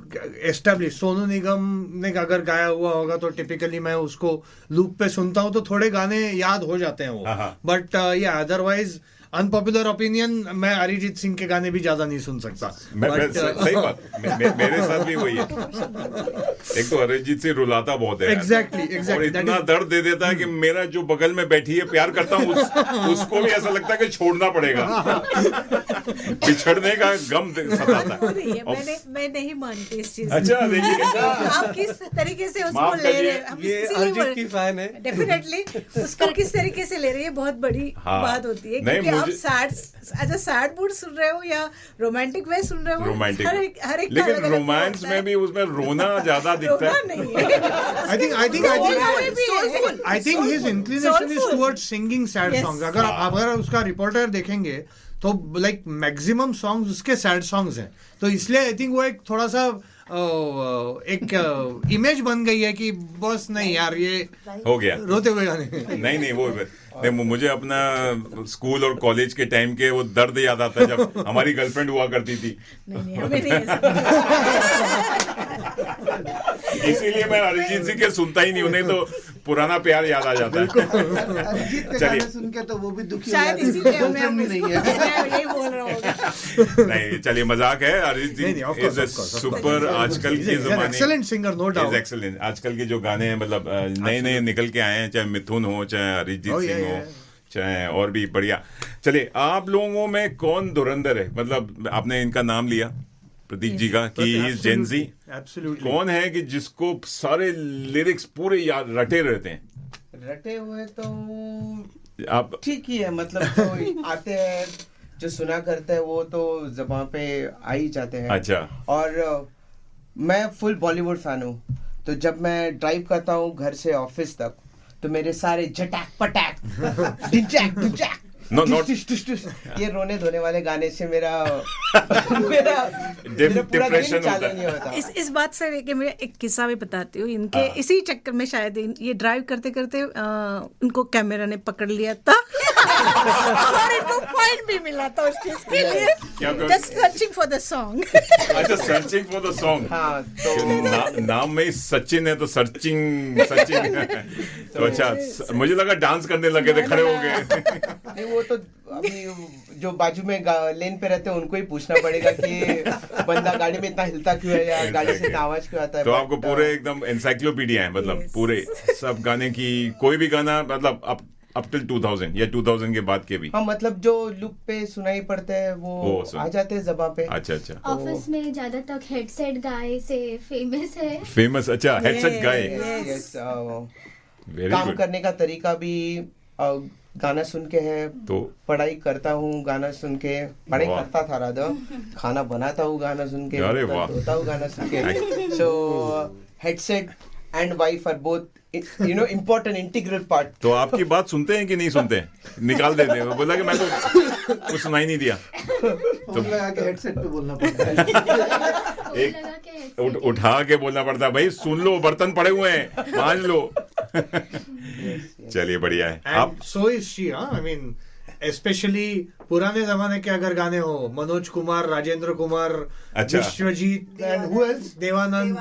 एस्टेब्लिश। सोनू निगम ने अगर गाया हुआ होगा तो टिपिकली मैं उसको लूप पे सुनता हूँ, तो थोड़े गाने याद हो जाते हैं वो। बट या अदरवाइज अनपॉपुलर ओपिनियन, मैं अरिजीत सिंह के गाने भी ज्यादा नहीं सुन सकता। सही बात, मेरे साथ भी वही है। एक तो अरिजीत सिंह रुलाता बहुत है। एग्जैक्टली और इतना दर्द दे देता है कि मेरा जो बगल में बैठी है, प्यार करता हूँ, उसको भी ऐसा लगता है कि छोड़ना पड़ेगा। बिछड़ने का गम सताता है। मैं नहीं मानती इस चीज। अच्छा, देखिए आप किस तरीके से उसको ले रहे हैं। ये अरिजीत की फैन है। डेफिनेटली उसको किस तरीके से ले रहे हैं, बहुत बड़ी बात होती है। क्योंकि आप सैड मूड सुन रहे हो या रोमांटिक वे सुन रहे हो, रोमांटिक, हर एक लेकिन रोमांस में भी उसमें रोना ज्यादा दिखता है। I think his inclination is towards singing sad songs. अगर उसका रिपोर्टर देखेंगे तो लाइक मैक्सिमम सॉन्ग्स उसके सैड सॉन्ग्स हैं। तो इसलिए आई थिंक वो एक थोड़ा सा एक इमेज बन गई है कि बस नहीं यार, ये हो गया रोते हुए गाने। नहीं वो मुझे अपना स्कूल और कॉलेज के टाइम के वो दर्द याद आता है जब हमारी गर्लफ्रेंड हुआ करती थी। इसीलिए मैं अरिजीत सिंह के सुनता ही नहीं, उन्हें तो पुराना प्यार याद आ जाता है। अरिजीत के गाने सुन के तो वो भी दुखी हो शायद जाते हैं, इसीलिए गर्लफ्रेंड भी नहीं है। मैं यही बोल रहा हूँ। नहीं चलिए मजाक है। अरिजीत नहीं, of is course, of course, of super course. आजकल He's के an जमाने excellent singer, no doubt. Excellent. आजकल के जो गाने हैं मतलब नए नए निकल के आए हैं, चाहे मिथुन हो चाहे अरिजीत Oh, yeah, सिंह हो yeah. चाहे और भी बढ़िया। चलिए आप लोगों में कौन धुरंधर है? मतलब आपने इनका नाम लिया प्रतीक जी का कि he is gen Zee. Absolutely. कौन है कि जिसको सारे लिरिक्स पूरे याद रटे रहते हैं? रटे हुए तो आप ठीक ही है, मतलब जो आते हैं जो सुना करते हैं वो तो ज़बान पे आ ही जाते हैं। अच्छा। और मैं फुल बॉलीवुड फैन हूँ, तो जब मैं ड्राइव करता हूँ घर से ऑफिस तक तो मेरे सारे झटाक पटाक डिंचैक डिंचैक No, not- टुश, टुश, टुश, ये रोने धोने वाले गाने से मेरा मेरा पूरा दिन depression चालू होता है। नहीं होता। इस बात से लेके मैं एक किस्सा भी बताती हूँ। इनके इसी चक्कर में शायद ये ड्राइव करते करते उनको कैमरा ने पकड़ लिया था और इनको पॉइंट भी मिला था उस चीज के क्या लिए। करो? Just searching for the song. अच्छा, सर्चिंग फॉर द सॉन्ग। हाँ, तो नाम में ही सचिन है तो सर्चिंग सचिन। तो अच्छा, मुझे लगा डांस करने लगे थे, खड़े हो गए। नहीं, वो तो अभी जो बाजू में लेन पे रहते हैं उनको ही पूछना पड़ेगा कि बंदा गाड़ी में इतना हिलता क्यों है या गाड़ी से इतना आवाज क्यों आता है। तो आपको पूरे एकदम एनसाइक्लोपीडिया है, मतलब पूरे सब गाने की, कोई भी गाना मतलब अप टिल 2000 या 2000 के बाद के भी। हाँ, मतलब जो लुक पे सुनाई पड़ते हैं वो सुन। आ जाते हैं जबान पे। अच्छा अच्छा, ऑफिस में ज्यादा तक हेडसेट गाय से फेमस है। फेमस। अच्छा, हेडसेट गाए। Yes, very calm good. करने का तरीका भी गाना सुन के है। तो पढ़ाई करता हूँ गाना सुन के, पढ़ाई वाह। करता था राधा, खाना बनाता हूँ गाना सुन के, अरे बर्तन वाह। धोता हूँ गाना सुन के। So headset and wife are both important integral part. तो आपकी बात सुनते हैं कि नहीं सुनते हैं? निकाल देते हैं। बोला कि मैं तो कुछ सुनाई नहीं दिया। फोन लगा के हेडसेट पे बोलना पड़ता है। एक उठा के बोलना पड़ता है, भाई सुन लो, बर्तन पड़े हुए हैं, मांज लो। चलिए बढ़िया है। आप And so is she, huh? I mean, especially पुराने जमाने के अगर गाने हो, मनोज कुमार, राजेंद्र कुमार, अच्छा। Vishwajeet, and who else? Devanand,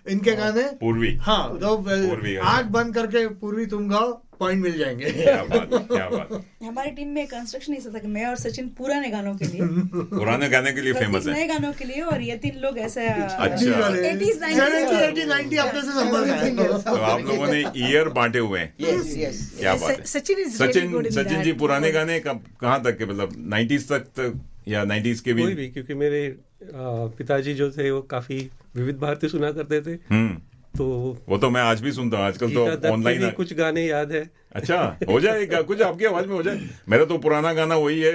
इनके गाने। पूर्वी। हाँ, तो पूर्वी गाने। आँख बंद करके पूर्वी तुम गाओ, पॉइंट मिल जाएंगे। क्या बात, क्या बात। हमारी टीम में कंस्ट्रक्शन ऐसा था कि मैं और सचिन पुराने गानों के लिए, पुराने गाने के लिए फेमस नए है। गानों के लिए, और ये तीन लोग ऐसे अच्छा। 80s 90s 70, 80, 90 अपने से संपर्क है। तो आप लोगों ने ईयर बांटे हुए हैं। Yes yes. क्या बात है। Sachin is really good in Sachin ji पुराने गाने कहाँ तक के, मतलब 90s तक या 90s के कोई भी? भी, क्योंकि मेरे पिताजी जो थे वो काफी विविध भारती सुना करते थे। तो वो तो मैं आज भी सुनता हूँ, आजकल गीता दत्त तो के ऑनलाइन भी कुछ गाने याद है। अच्छा, हो जाएगा कुछ आपकी आवाज में हो जाए। मेरा तो पुराना गाना वही है,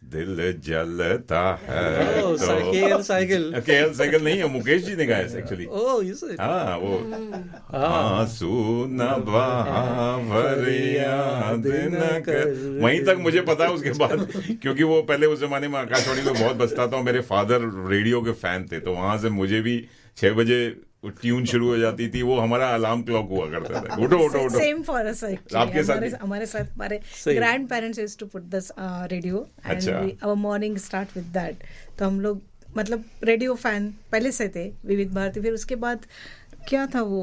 दिल जलता है ओह, तो साइकिल केएल साइकिल नहीं है, मुकेश जी ने गाया है एक्चुअली। ओह, ये सही। हाँ, वो आंसू न बहावर याद न कर, वहीं तक मुझे पता है। उसके बाद क्योंकि वो पहले उस जमाने में आकाशवाणी में बहुत बजता था, मेरे फादर रेडियो के फैन थे, तो वहां से मुझे भी 6 बजे ट्यून शुरू हो जाती थी, वो हमारा अलार्म क्लॉक हुआ करता था। उठो उठो उठो। सेम फॉर अस आपके साथ भी? हमारे साथ हमारे सही। Grandparents used to put this radio and अच्छा। Our morning start with that. तो हम लोग मतलब रेडियो फैन पहले से थे, विविध भारती। फिर उसके बाद क्या था वो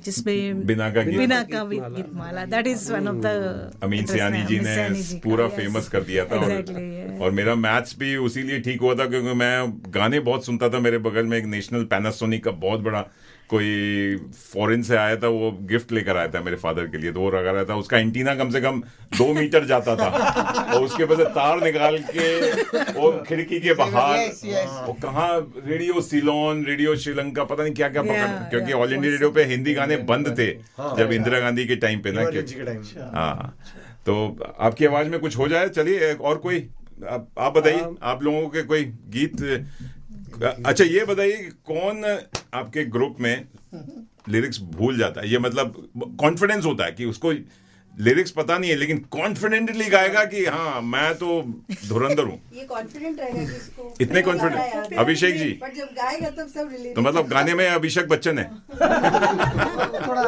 जिसमें बिना का Geetmala, that is one of the Ameen Sayani ji ने पूरा फेमस कर दिया था। और मेरा मैथ्स भी उसी लिए ठीक हुआ था क्योंकि मैं गाने बहुत सुनता था। मेरे बगल में एक नेशनल पैनासोनिक का बहुत बड़ा कोई फॉरेन से आया था, वो गिफ्ट लेकर आया था मेरे फादर के लिए, तो वो लगा रहा था। उसका एंटीना कम से कम 2 मीटर जाता था और उसके बाद तार निकाल के वो खिड़की के बाहर, वो कहाँ रेडियो सिलोन, रेडियो श्रीलंका, पता नहीं क्या क्या पकड़, क्योंकि ऑल इंडिया रेडियो पे हिंदी गाने बंद थे जब इंदिरा गांधी के टाइम पे ना। हाँ, तो आपकी आवाज में कुछ हो जाए। चलिए और कोई आप बताइए, आप लोगों के कोई गीत। अच्छा, ये बताइए कि कौन आपके ग्रुप में लिरिक्स भूल जाता है? ये मतलब कॉन्फिडेंस होता है कि उसको लिरिक्स पता नहीं है लेकिन कॉन्फिडेंटली गाएगा कि हाँ मैं तो धुरंधर हूँ। ये कॉन्फिडेंट रहेगा कि इसको इतने कॉन्फिडेंट? अभिषेक जी, पर जब गाएगा तब सब रिलेट। तो मतलब गाने में अभिषेक बच्चन है। थोड़ा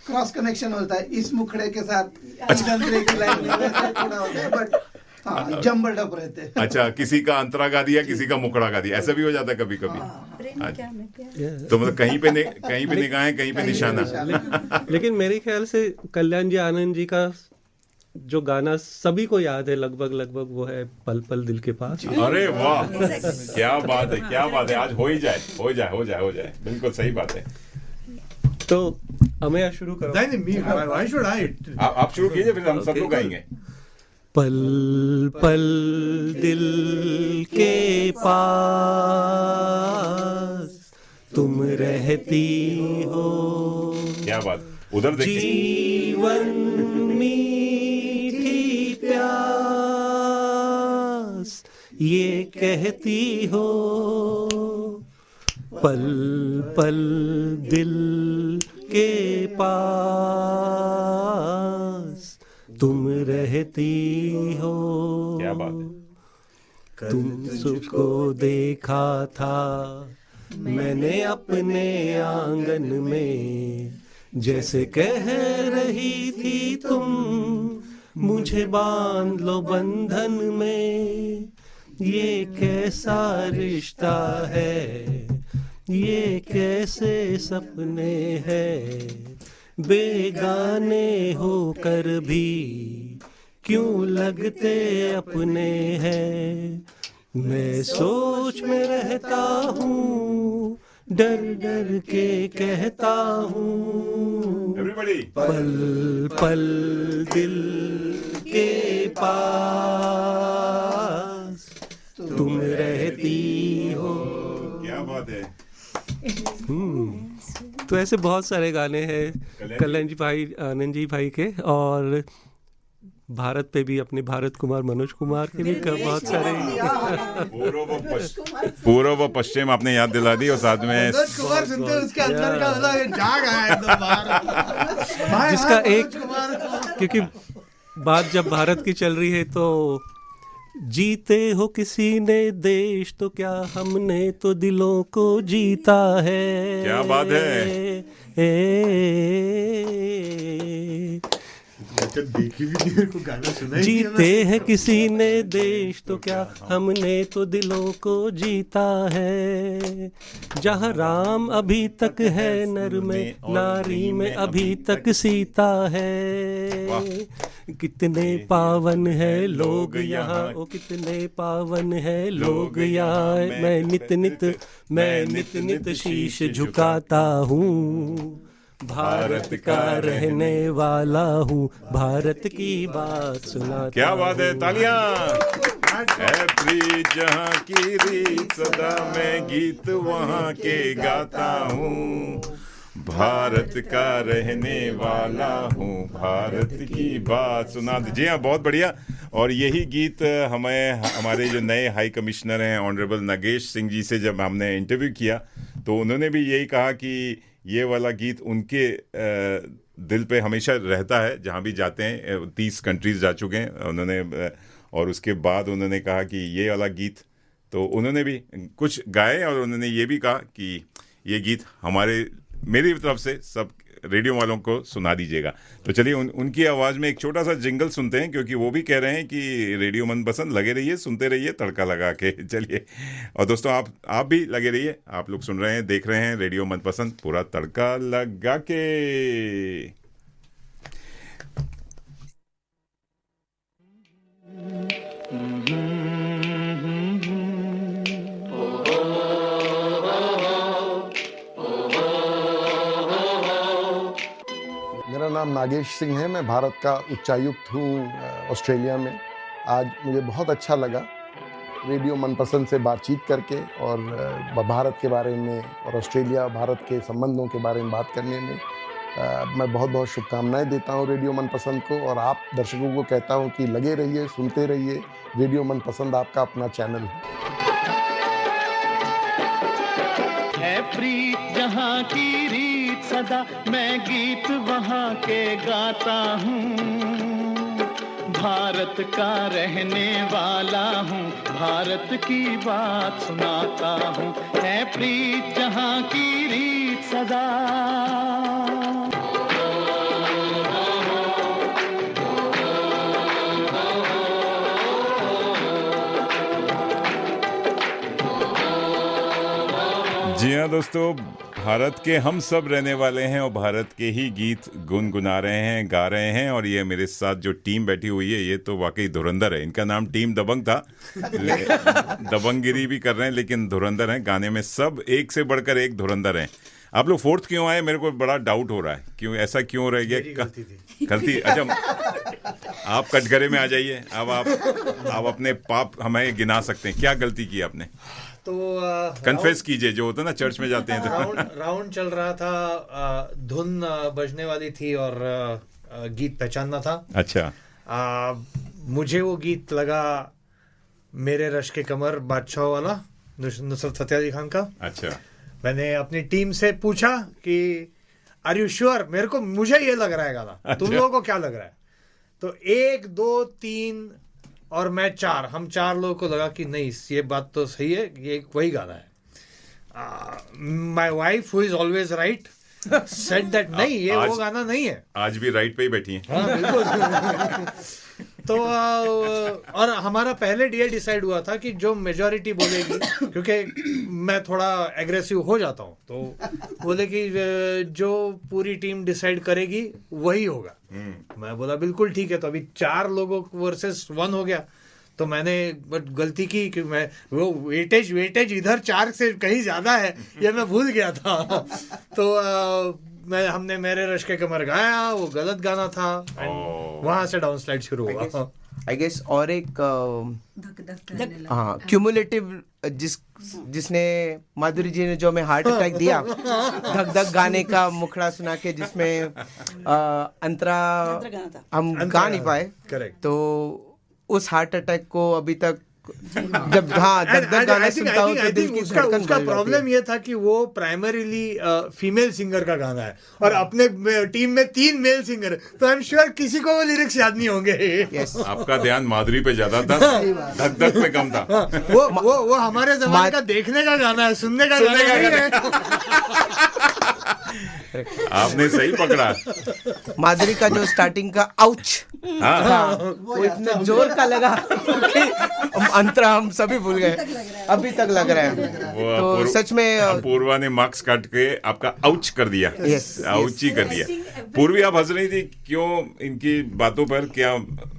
क्रॉस कनेक्शन होता है इस मुखड़े के साथ अंतरे की लाइन में, वैसा थोड़ा होता है, बट हाँ, जम्बल्ड अप रहते हैं। अच्छा, किसी का अंतरा गा दिया, किसी का मुखड़ा गा दिया, ऐसा भी हो जाता है कभी कभी। करेंगे क्या मैं प्यार। तो मतलब कहीं पे निगाहें कहीं पे निशाना। लेकिन मेरे ख्याल से कल्याण जी आनंद जी का जो गाना सभी को याद है लगभग वो है पल पल दिल के पास। अरे वाह, क्या बात है, क्या बात है। आज हो जाए, बिल्कुल सही बात है। तो अमेया शुरू करो। Why should I? आप शुरू कीजिए, फिर हम सब लोग गाएंगे। पल पल दिल के पास तुम रहती हो, क्या बात, उधर देखिए। जीवन मीठी प्यास ये कहती हो, पल पल दिल के पास तुम रहती हो। क्या बात है। तुम सबको देखा था मैंने अपने आंगन में, जैसे कह रही थी तुम मुझे बांध लो बंधन में। ये कैसा रिश्ता है, ये कैसे सपने हैं, बेगाने होकर भी क्यों लगते अपने हैं। मैं सोच में रहता हूँ, डर डर के कहता हूँ, पल पल दिल के पास तुम रहती हो। क्या बात है। तो ऐसे बहुत सारे गाने हैं कल्याण जी भाई, आनंद जी भाई के, और भारत पे भी अपने भारत कुमार, मनोज कुमार के भी बहुत सारे। पूर्व व पश्चिम आपने याद दिला दी, और साथ में कुमार सुनते उसके अंदर का मतलब जाग आया एकदम बाहर। जिसका एक, क्योंकि बात जब भारत की चल रही है तो जीते हो किसी ने देश तो क्या, हमने तो दिलों को जीता है। क्या बात है। देखी भी नहीं, को गाना सुना ही जीते हैं किसी ने देश तो क्या, हमने तो दिलों को जीता है। जहाँ राम अभी तक है नर में, नारी में अभी तक सीता है। कितने पावन है लोग यहाँ, ओ कितने पावन है लोग यहाँ। मैं नित नित शीश झुकाता हूँ, भारत का रहने वाला हूँ, भारत की बात सुना। क्या बात है, तालियां। प्रीत जहाँ की रीत सदा मैं गीत वहाँ के गाता हूँ, भारत का रहने वाला हूँ, भारत की बात सुना। जी हाँ, बहुत बढ़िया। और यही गीत हमारे जो नए हाई कमिश्नर हैं ऑनरेबल नागेश सिंह जी से जब हमने इंटरव्यू किया, तो उन्होंने भी यही कहा कि ये वाला गीत उनके दिल पे हमेशा रहता है, जहाँ भी जाते हैं। 30 कंट्रीज जा चुके हैं उन्होंने, और उसके बाद उन्होंने कहा कि ये वाला गीत, तो उन्होंने भी कुछ गाए और उन्होंने ये भी कहा कि ये गीत मेरी तरफ से सब रेडियो वालों को सुना दीजिएगा। तो चलिए उनकी आवाज़ में एक छोटा सा जिंगल सुनते हैं, क्योंकि वो भी कह रहे हैं कि रेडियो मनपसंद लगे रहिए, सुनते रहिए तड़का लगा के। चलिए, और दोस्तों आप भी लगे रहिए, आप लोग सुन रहे हैं, देख रहे हैं रेडियो मनपसंद पूरा तड़का लगा के। मेरा नाम नागेश सिंह है, मैं भारत का उच्चायुक्त हूँ ऑस्ट्रेलिया में। आज मुझे बहुत अच्छा लगा रेडियो मनपसंद से बातचीत करके, और भारत के बारे में और ऑस्ट्रेलिया भारत के संबंधों के बारे में बात करने में। मैं बहुत बहुत शुभकामनाएं देता हूँ रेडियो मनपसंद को, और आप दर्शकों को कहता हूँ कि लगे रहिए, सुनते रहिए। रेडियो मनपसंद आपका अपना चैनल है। प्रीत जहाँ की रीत सदा मैं गीत वहाँ के गाता हूँ, भारत का रहने वाला हूँ, भारत की बात सुनाता हूँ। है प्रीत जहाँ की रीत सदा। जी दोस्तों, भारत के हम सब रहने वाले हैं और भारत के ही गीत गुनगुना रहे हैं, गा रहे हैं। और ये मेरे साथ जो टीम बैठी हुई है, ये तो वाकई धुरंधर है। इनका नाम टीम दबंग था, दबंगगिरी भी कर रहे हैं, लेकिन धुरंधर हैं। गाने में सब एक से बढ़कर एक धुरंधर हैं। आप लोग फोर्थ क्यों आए, मेरे को बड़ा डाउट हो रहा है। क्यों ऐसा क्यों रह गया? गलती? अच्छा, आप कटघरे में आ जाइए। अब आप अपने पाप हमें गिना सकते हैं। क्या गलती की आपने? तो कन्फेस कीजिए, जो होता है ना चर्च में जाते हैं तो। राउंड चल रहा था, धुन बजने वाली थी और गीत पहचानना था। अच्छा। मुझे वो गीत लगा मेरे रश के कमर बादशाह वाला, नुसरत फतेह अली खान का। अच्छा। मैंने अपनी टीम से पूछा कि आर यू श्योर, मुझे ये लग रहा है गाना। अच्छा। तुम लोगों को क्या लग रहा है? तो 1 2 3 और मैं 4, हम 4 लोगों को लगा कि नहीं, ये बात तो सही है, ये वही गाना है। My wife who is always right said that नहीं, ये वो गाना नहीं है। आज भी राइट पे ही बैठी हैं। हाँ, बिल्कुल। तो और हमारा पहले ये डिसाइड हुआ था कि जो मेजॉरिटी बोलेगी, क्योंकि मैं थोड़ा एग्रेसिव हो जाता हूँ, तो बोले कि जो पूरी टीम डिसाइड करेगी वही होगा। मैं बोला बिल्कुल ठीक है। तो अभी 4 लोगों वर्सेस 1 हो गया। तो मैंने गलती की कि मैं वो वेटेज इधर 4 से कहीं ज्यादा है, ये मैं भूल गया था। तो हमने मेरे रश के कमर गाया, वो गलत गाना था। वहां से डाउन स्लाइड शुरू हुआ। आई गेस और एक हाँ क्यूमुलेटिव जिसने माधुरी जी ने जो हमें हार्ट अटैक दिया, धक धक गाने का मुखड़ा सुना के, जिसमें अंतरा हम गा नहीं पाए। करेक्ट। तो उस हार्ट अटैक को अभी तक जब धक धक गाना सुनता हूँ तो दिल की धड़कन। उसका प्रॉब्लम ये था कि वो प्राइमरीली फीमेल सिंगर का गाना है और अपने टीम में 3 मेल सिंगर, तो आई एम श्योर किसी को वो लिरिक्स याद नहीं होंगे। yes. आपका ध्यान माधुरी पे ज्यादा था, धक धक पे कम था। वो हमारे जमाने का देखने का गाना है, सुनने का गाना नहीं है। आपने सही पकड़ा। माधुरी का जो स्टार्टिंग का आउच वो इतना जोर का लगा कि अंतरा हम सभी भूल गए, अभी तक लग रहा है। तो सच में पूर्वा ने मार्क्स काट के आपका आउच कर दिया। आउच ही कर दिया। पूर्वी आप हंस रही थी क्यों इनकी बातों पर? क्या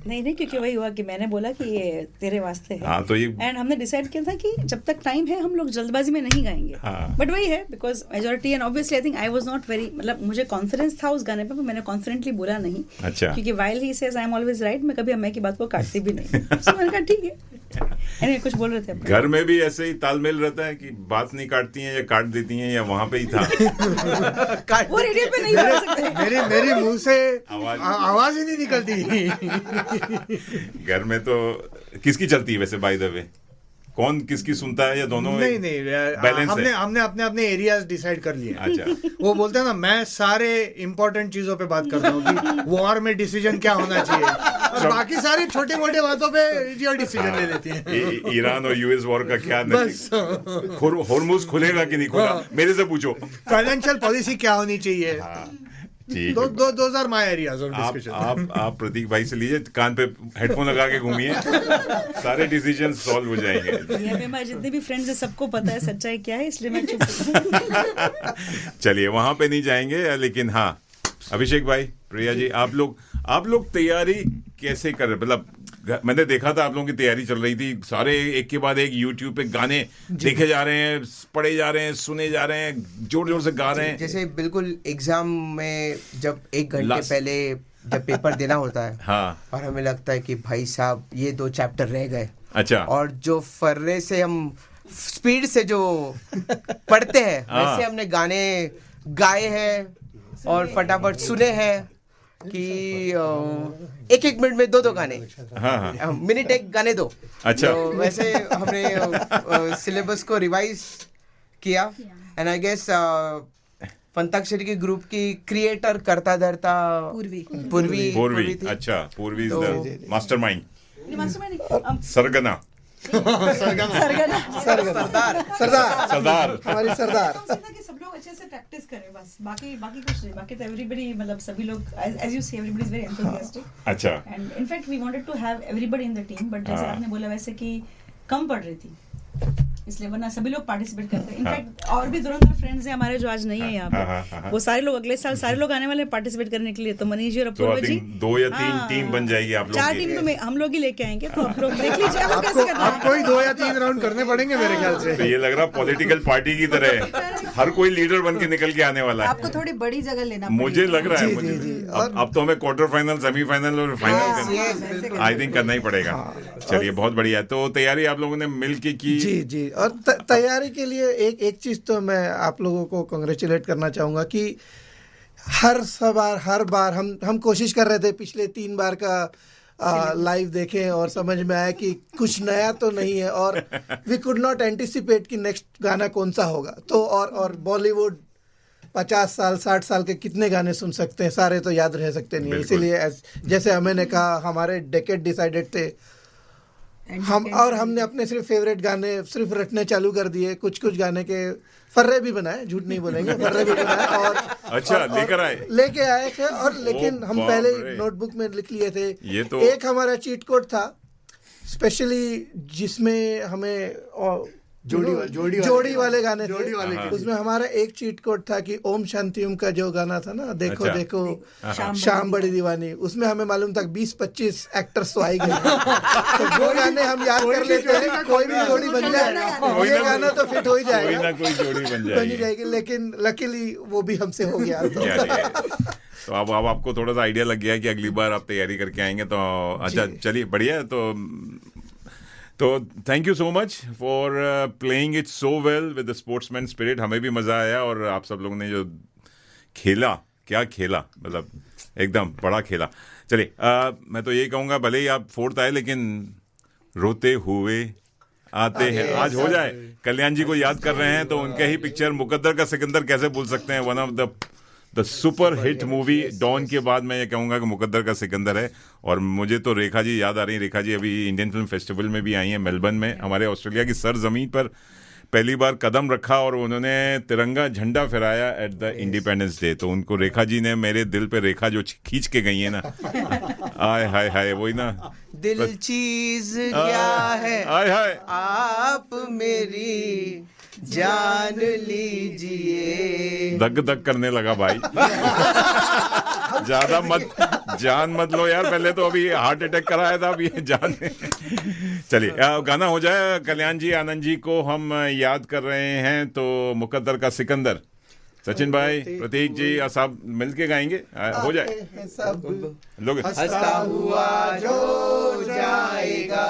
नहीं, क्योंकि वही हुआ कि मैंने बोला कि ये तेरे वास्ते है। हाँ, तो ये एंड हमने डिसाइड किया था कि जब तक टाइम है हम लोग जल्दबाजी में नहीं गाएंगे। बट वही है, because majority and obviously I think I was not very, मतलब मुझे कॉन्फिडेंस था उस गाने पे, पर मैंने कॉन्फिडेंटली बोला नहीं। अच्छा। क्योंकि while he says I am always right, मैं कभी अम्मा की बात को काटती भी नहीं। so मैंने कहा ठीक है। Anyway, कुछ बोल रहे थे। घर में भी ऐसे ही तालमेल रहता है कि बात नहीं काटती हैं या काट देती हैं, या वहां पे ही था? वो रेडियो पे नहीं बोल सकते। मेरे मुंह से आवाज ही नहीं निकलती। घर में तो किसकी चलती है वैसे, बाय द वे? कौन किसकी सुनता है, या दोनों? नहीं, बैलेंस हमने अपने एरियाज डिसाइड कर लिए। अच्छा। वो बोलते हैं ना, मैं सारे इंपॉर्टेंट चीजों पे बात करता हूँ कि वॉर में डिसीजन क्या होना चाहिए, और बाकी सारी छोटी मोटी बातों पे जो डिसीजन ले लेती हैं। ईरान और यूएस वॉर का क्या होर्मुज खुलेगा कि नहीं खुला, मेरे से पूछो। फाइनेंशियल पॉलिसी क्या होनी चाहिए। Those are my areas of discussion. आप प्रतीक भाई से लीजिए, कान पे हेडफोन लगा के घूमिए, सारे डिसीजन सॉल्व हो जाएंगे। मैं जितने भी फ्रेंड्स हैं सबको पता है सच्चाई क्या है, इसलिए मैं चुप। चलिए वहां पे नहीं जाएंगे, लेकिन हाँ अभिषेक भाई, प्रिया जी, आप लोग तैयारी कैसे कर रहे? मतलब मैंने देखा था आप लोगों की तैयारी चल रही थी, सारे एक के बाद एक यूट्यूब पे गाने देखे जा रहे हैं, पढ़े जा रहे हैं, सुने जा रहे हैं, जोर जोर से गा रहे हैं। जैसे बिल्कुल एग्जाम में जब 1 घंटे पहले जब पेपर देना होता है, हाँ, और हमें लगता है कि भाई साहब ये 2 चैप्टर रह गए। अच्छा। और जो फर्रे से हम स्पीड से जो पढ़ते हैं, वैसे हमने गाने गाए हैं और फटाफट सुने हैं कि 1-1 मिनट में 2-2 गाने, हाँ, मिनट 1 गाने 2। अच्छा। तो वैसे हमने सिलेबस को रिवाइज किया। एंड आई गेस फंताक्षरी की ग्रुप की क्रिएटर करता धरता पूर्वी थी। अच्छा, पूर्वी इज द मास्टरमाइंड, सरगना सरदार हमारी सरदार। सब लोग अच्छे से प्रैक्टिस करें बस, बाकी कुछ नहीं। बाकी तो एवरीबॉडी, मतलब सभी लोग, as you see, everybody is very enthusiastic. अच्छा। And in fact we wanted to have everybody in the team, but जैसे आपने बोला वैसे कि कम पड़ रही थी, इसलिए वरना सभी लोग पार्टिसिपेट करते हैं। इनफैक्ट और भी धुरंधर फ्रेंड्स हैं हमारे जो आज नहीं है यहाँ पे, वो सारे लोग अगले साल सारे लोग आने वाले हैं पार्टिसिपेट करने के लिए। तो मनीष जी और तो अपूर्वा जी 2 या 3 टीम बन जाएगी आप लोग 4 टीम तो हम लोग ही लेके आएंगे, तो आप लोग देख लीजिए अब कैसे करना है। आपको ही 2 या 3 राउंड करने पड़ेंगे मेरे ख्याल से। तो ये लग रहा पॉलिटिकल पार्टी की तरह हर कोई लीडर बन के निकल के आने वाला है। आपको थोड़ी बड़ी जगह लेना मुझे लग रहा है अब तो हमें क्वार्टर फाइनल, सेमीफाइनल और फाइनल आई थिंक करना ही पड़ेगा। चलिए बहुत बढ़िया है। तो तैयारी आप लोगों ने मिल के की? जी और तैयारी के लिए एक चीज़ तो मैं आप लोगों को कांग्रेचुलेट करना चाहूँगा कि हर बार हम कोशिश कर रहे थे पिछले 3 बार का लाइव देखें और समझ में आया कि कुछ नया तो नहीं है, और वी कुड नॉट एंटिसिपेट कि नेक्स्ट गाना कौन सा होगा। तो और बॉलीवुड 50 साल 60 साल के कितने गाने सुन सकते हैं, सारे तो याद रह सकते नहीं। इसीलिए जैसे मैंने कहा हमारे डेकेड डिसाइडेड थे हमने अपने सिर्फ फेवरेट गाने सिर्फ रटने चालू कर दिए। कुछ गाने के फर्रे भी बनाए, झूठ नहीं बोलेंगे, फर्रे भी बनाए और अच्छा लेके आए थे। और लेकिन हम पहले नोटबुक में लिख लिए थे। ये तो एक हमारा चीट कोड था स्पेशली जिसमें हमें जोड़ी वाले गाने थे। उसमें हमारा एक चीट कोड था कि ओम शांति ओम का जो गाना था ना, देखो देखो शाम बड़ी दीवानी, उसमें हमें मालूम था 20-25 एक्टर्स तो आ ही गए। तो जो गाने हम याद कर लेते हैं कोई भी जोड़ी बन जाए, ये गाना तो फिट हो ही जाएगा, कोई जोड़ी बन जाएगी। लेकिन लकीली वो भी हमसे हो गया। तो अब आपको थोड़ा सा आइडिया लग गया है कि अगली बार आप तैयारी करके आएंगे। तो अच्छा चलिए बढ़िया है। तो thank you so much for playing it so well with the sportsman spirit. हमें भी मज़ा आया और आप सब लोगों ने जो खेला, क्या खेला, मतलब एकदम बड़ा खेला। चलिए मैं तो यही कहूँगा भले ही आप 4th आए लेकिन रोते हुए आते हैं। आज हो जाए, कल्याण जी को याद कर रहे हैं तो उनके ही पिक्चर मुकद्दर का सिकंदर कैसे भूल सकते हैं। One of the super hit movie Don के बाद मैं ये कहूँगा कि मुकद्दर का सिकंदर है। और मुझे तो रेखा जी याद आ रही है। रेखा जी अभी इंडियन फिल्म फेस्टिवल में भी आई हैं मेलबर्न में, हमारे ऑस्ट्रेलिया की सरजमीन पर पहली बार कदम रखा और उन्होंने तिरंगा झंडा फहराया एट द इंडिपेंडेंस डे। तो उनको रेखा जी ने मेरे दिल पे रेखा जो खींच के गई है ना, आय हाय हाय, वही ना, दिल चीज क्या है आय हाय आप मेरी जान लीजिए। धक धक करने लगा भाई। ज्यादा जान मत लो यार, पहले तो अभी हार्ट अटैक कराया था, अब ये जान। चलिए गाना हो जाए। कल्याण जी आनंद जी को हम याद कर रहे हैं तो मुकद्दर का सिकंदर सचिन भाई, प्रतीक जी साहब मिलके गाएंगे, हो जाए सब लोग। हंसता हुआ जो जाएगा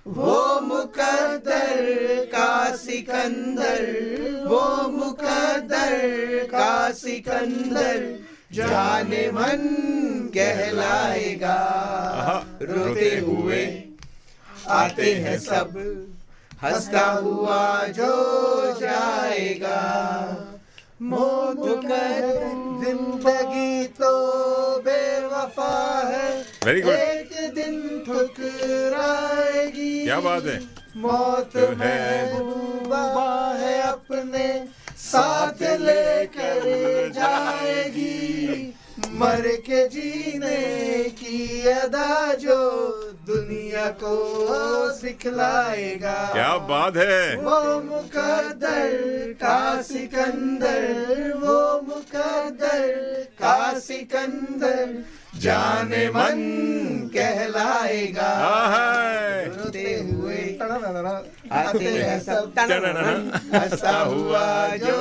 वो मुकद्दर का सिकंदर, वो मुकद्दर का सिकंदर जाने मन कहलाएगा। रोते हुए आते हैं सब, हंसता हुआ जो जाएगा। मुकद्दर जिंदगी तो बेवफा है, वेरी गुड, एक दिन ठुकराएगी। क्या बात है। मौत महबूबा है अपने साथ लेकर जाएगी, मर के जीने की अदा जो दुनिया को सिखलाएगा। क्या बात है। वो मुकद्दर का सिकंदर, वो मुकद्दर का सिकंदर जाने मन कहलाएगा। रोते हुए आते हैं सब, हंसता हुआ जो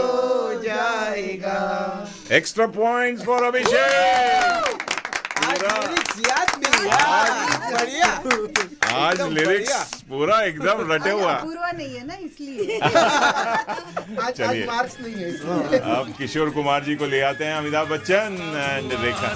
जाएगा। एक्स्ट्रा पॉइंट्स फॉर अभिषेक। आज लिरिक्स पूरा एकदम रटे हुआ। पूर्वा नहीं है ना इसलिए। चलिए मार्क्स नहीं है इसलिए। अब किशोर कुमार जी को ले आते हैं, अमिताभ बच्चन एंड रेखा।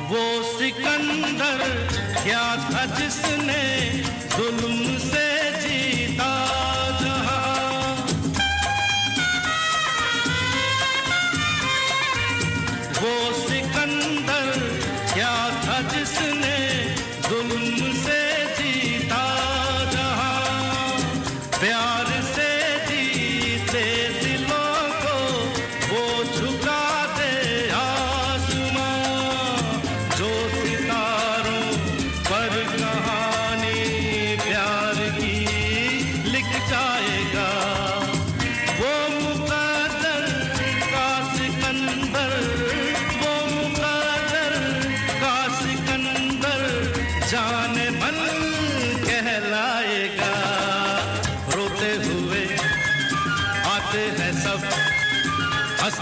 वो सिकंदर क्या था जिसने जुल्म से जीता जहां, वो सिकंदर क्या था जिसने जुल्म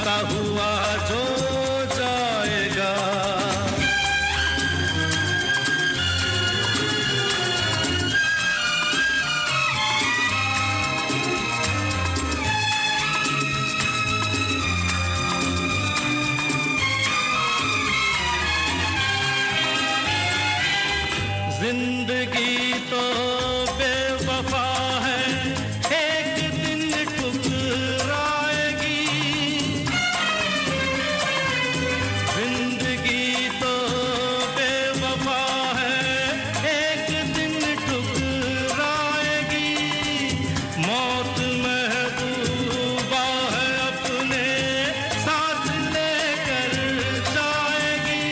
हंसता हुआ जो जाएगा। जिंदगी तो बेवफा है, एक दिन ठुकराएगी। जिंदगी तो बेवफा है, एक दिन ठुकराएगी। मौत महबूबा है, अपने साथ लेकर जाएगी।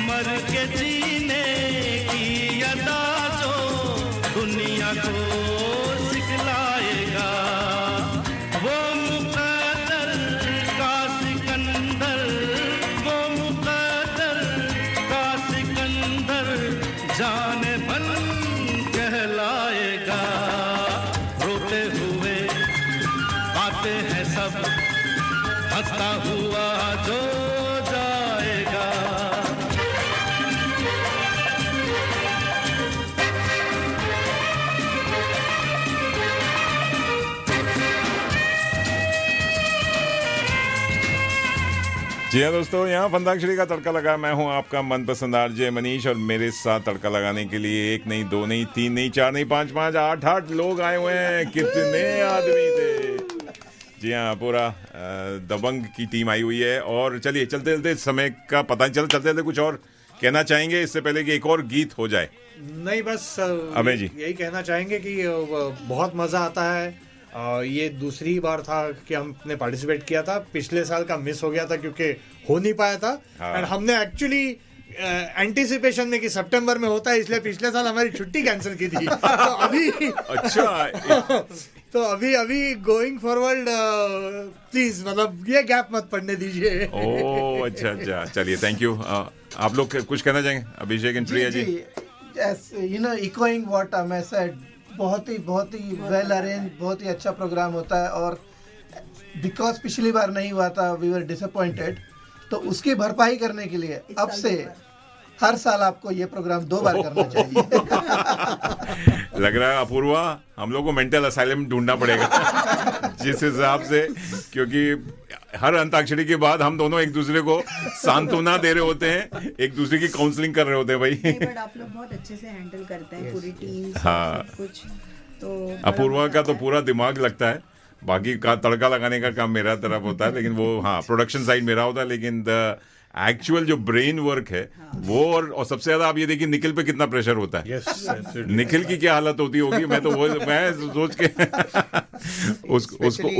मर के जीने दुनिया को सिखलाएगा। वो मुकद्दर का सिकंदर, वो मुकद्दर का सिकंदर जाने मन कहलाएगा। रोते हुए आते हैं सब, हंसता हुआ जो जाएगा। जी हाँ दोस्तों, यहाँ फंताक्षरी का तड़का लगा। मैं हूँ आपका मनपसंद आरजे मनीष, और मेरे साथ तड़का लगाने के लिए एक नहीं, दो नहीं, तीन नहीं, चार नहीं, पाँच पाँच, आठ आठ लोग आए हुए हैं। कितने आदमी थे। जी हाँ, पूरा दबंग की टीम आई हुई है। और चलिए चलते चलते समय का पता नहीं चला, चलते चलते कुछ और कहना चाहेंगे इससे पहले कि एक और गीत हो जाए? नहीं, बस अभय जी यही कहना चाहेंगे कि बहुत मज़ा आता है। ये दूसरी बार था कि हमने पार्टिसिपेट किया था। पिछले साल का मिस हो गया था क्योंकि हो नहीं पाया था। एंड हमने एक्चुअली एंटिसिपेशन में कि सितंबर में होता है, इसलिए पिछले साल हमारी छुट्टी कैंसिल की थी। तो अभी अच्छा तो अभी गोइंग फॉरवर्ड प्लीज, मतलब ये गैप मत पड़ने दीजिए। ओह अच्छा अच्छा, चलिए थैंक यू। आप लोग कुछ कहना चाहेंगे, Abhishek and Priya ji? You know, echoing what I said, बहुत ही वेल अरेंज, बहुत ही अच्छा प्रोग्राम होता है। और बिकॉज पिछली बार नहीं हुआ था, वी वर डिसअपॉइंटेड, तो उसकी भरपाई करने के लिए अब से हर साल आपको ये प्रोग्राम 2 बार करना चाहिए। लग रहा है अपूर्वा, हम लोग को मेंटल असाइलम ढूंढना पड़ेगा जिस हिसाब से, क्योंकि हर अंताक्षरी के बाद हम दोनों एक दूसरे को सांत्वना दे रहे होते हैं, एक दूसरे की काउंसलिंग कर रहे होते हैं भाई। बट आप लोग बहुत अच्छे से हैंडल करते हैं पूरी टीम, हाँ, कुछ तो अपूर्वा का तो पूरा दिमाग लगता है, बाकी का तड़का लगाने का काम मेरा तरफ होता है। लेकिन वो हाँ, प्रोडक्शन साइड मेरा होता है, लेकिन एक्चुअल जो ब्रेन वर्क है वो, और सबसे ज्यादा आप ये देखिए निखिल पे कितना प्रेशर होता है। निखिल की क्या हालत होती होगी, मैं सोच के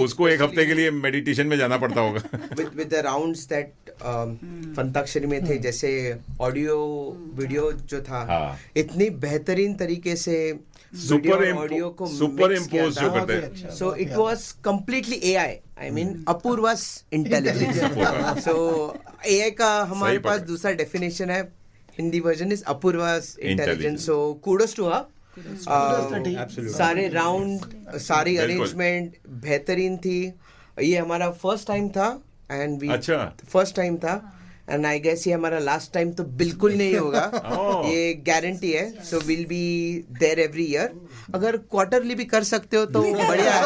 उसको एक हफ्ते के लिए मेडिटेशन में जाना पड़ता होगा। with the rounds that फंताक्षरी में थे, जैसे ऑडियो वीडियो जो था, इतनी बेहतरीन तरीके से ऑडियो को सुपर इम्पोज जो करते हैं, so it was completely AI. I mean अपूर्वा's intelligence. So AI का हमारे पास दूसरा डेफिनेशन है, हिंदी वर्जन इज अपूर्वा's intelligence. So kudos to her. सारे राउंड, सारी अरेंजमेंट बेहतरीन थी। ये हमारा फर्स्ट टाइम था एंड वी फर्स्ट टाइम था, एंड आई गेस ये हमारा लास्ट टाइम तो बिल्कुल नहीं होगा। ये गारंटी है। So will be there every year. अगर क्वार्टरली भी कर सकते हो तो बढ़िया है।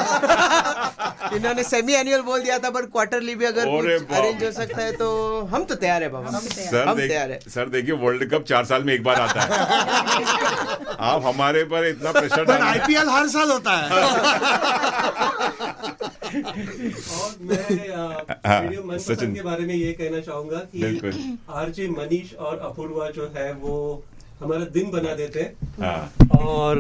इन्होंने सेमी एनुअल बोल दिया था, बट क्वार्टरली भी अगर कुछ अरेंज हो सकता है तो हम तो तैयार है बाबा, हम तैयार है। सर देखिए, वर्ल्ड कप 4 साल में एक बार आता है। आप हमारे पर इतना प्रेशर डाल, आईपीएल हर साल होता है। और मैं रेडियो मनपसंद के बारे में ये कहना चाहूंगा कि आरजे मनीष और अपूर्वा जो है वो हमारा दिन बना देते हैं। और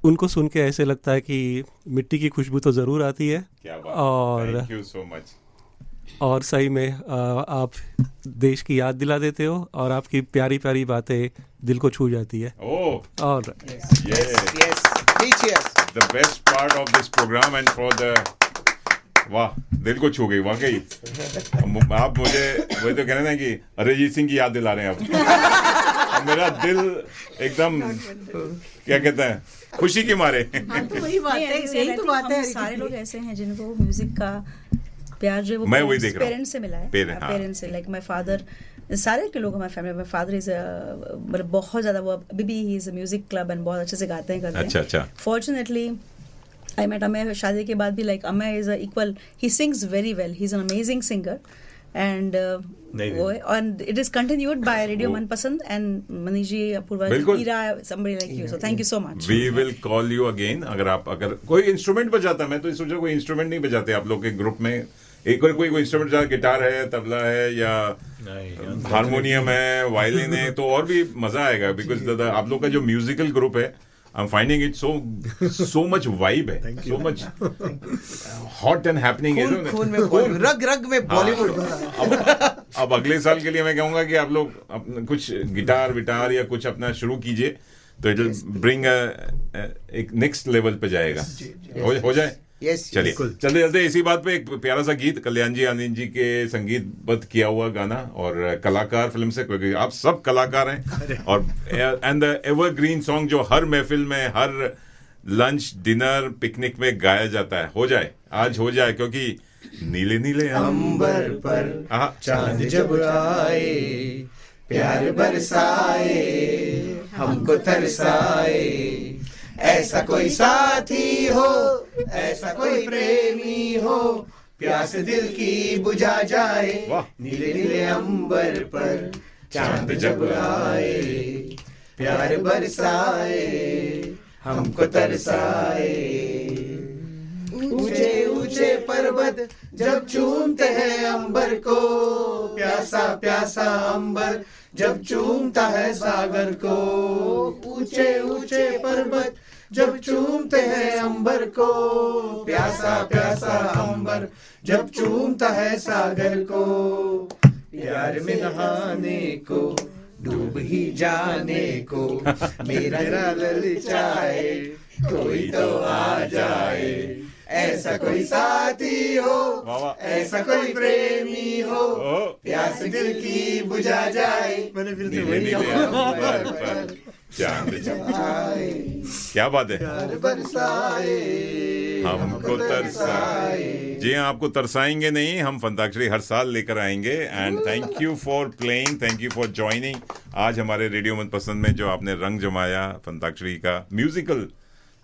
उनको सुन के ऐसे लगता है कि मिट्टी की खुशबू तो जरूर आती है। और थैंक यू सो मच। और सही में आप देश की याद दिला देते हो, और आपकी प्यारी प्यारी बातें दिल को छू जाती है। और the best part of this program and for the, वाह, दिल को छू गई वाकई। आप मुझे वही तो कहना है कि अरिजीत सिंह की याद दिला रहे हैं आप। मेरा दिल एकदम क्या कहते हैं, खुशी के मारे। तो वही बात है, यही तो बात है। सारे लोग ऐसे हैं जिनको म्यूजिक का प्यार जो है वो मैं वही देख रहा हूँ। पेरेंट्स से मिला है, हाँ। पेरेंट्स से। लाइक माय फादर, सारे के लोग हमारे फैमिली में, फादर इज मतलब बहुत ज़्यादा, वो अभी भी he is a music club and बहुत अच्छे से गाते हैं, करते हैं। अच्छा। फॉर्चुनेटली आई मेट अमय शादी के बाद भी, like Amay is equal, he sings very well, he is an amazing singer and it is continued by Radio Manpasand and Manish ji, Apurva, Ira, somebody like you. So thank you so much. We will call you again. अगर कोई instrument बजाता, मैं तो सोचा कोई instrument नहीं बजाते आप लोग के ग्रुप में, एक कोई इंस्ट्रूमेंट बजा, गिटार है, तबला है या हारमोनियम है, वायलिन है, तो और भी मजा आएगा, बिकॉज आप लोग का जो म्यूजिकल ग्रुप है, I'm finding it so much vibe है, so much hot and happening है, खून में रग में बॉलीवुड। अब अगले साल के लिए मैं कहूंगा कि आप लोग कुछ गिटार विटार या कुछ अपना शुरू कीजिए, तो इट विल ब्रिंग एक नेक्स्ट लेवल पे जाएगा, हो जाए। चलिए चलते चलते इसी बात पे एक प्यारा सा गीत, कल्याण जी आनंद जी के संगीतबद्ध किया हुआ गाना, और कलाकार फिल्म से, क्योंकि आप सब कलाकार हैं, और एंड द एवरग्रीन सॉन्ग जो हर महफिल में, हर लंच डिनर पिकनिक में गाया जाता है। हो जाए, आज हो जाए, क्योंकि नीले नीले अंबर पर चांद जब आए, प्यार बरसाए, हमको तरसाए, ऐसा कोई साथी हो, ऐसा कोई प्रेमी हो, प्यास दिल की बुझा जाए, नीले नीले अंबर पर चांद जब आए, प्यार बरसाए, हमको तरसाए, ऊंचे ऊंचे पर्वत जब चूमते हैं अंबर को, प्यासा प्यासा अंबर जब चूमता है सागर को, ऊंचे ऊंचे पर्वत जब चूमते हैं अंबर को, प्यासा प्यासा अंबर जब चूमता है सागर को, प्यार में नहाने को, डूब ही जाने को, मेरा ललचाए, कोई तो आ जाए, ऐसा कोई साथी हो, ऐसा कोई प्रेमी हो, प्यास दिल की बुझा जाए, मैंने फिर से वही चांद जब आए, क्या बात है, बरसाए, हमको तरसाए। जी हाँ, आपको तरसाएंगे नहीं, हम फंताक्षरी हर साल लेकर आएंगे। And thank you for playing, thank you for joining आज हमारे रेडियो मनपसंद में, जो आपने रंग जमाया फंताक्षरी का, म्यूजिकल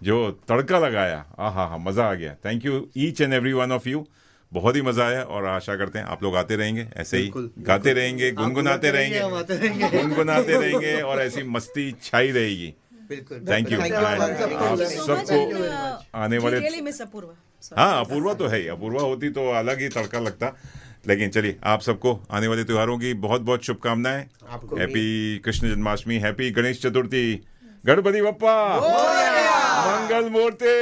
जो तड़का लगाया, आहा मजा आ गया। Thank you each and every one of you, बहुत ही मजा आया, और आशा करते हैं आप लोग आते रहेंगे, ऐसे ही गाते रहेंगे, गुनगुनाते रहेंगे, गुनगुनाते रहेंगे, और ऐसी मस्ती छाई रहेगी। Thank you. आप सबको आने वाले, हाँ अपूर्वा तो है ही, अपूर्वा होती तो अलग ही तड़का लगता, लेकिन चलिए आप सबको आने वाले त्योहारों की बहुत बहुत शुभकामनाएं। हैप्पी कृष्ण जन्माष्टमी, हैप्पी गणेश चतुर्थी, गणपति बप्पा, मंगल मूर्ति।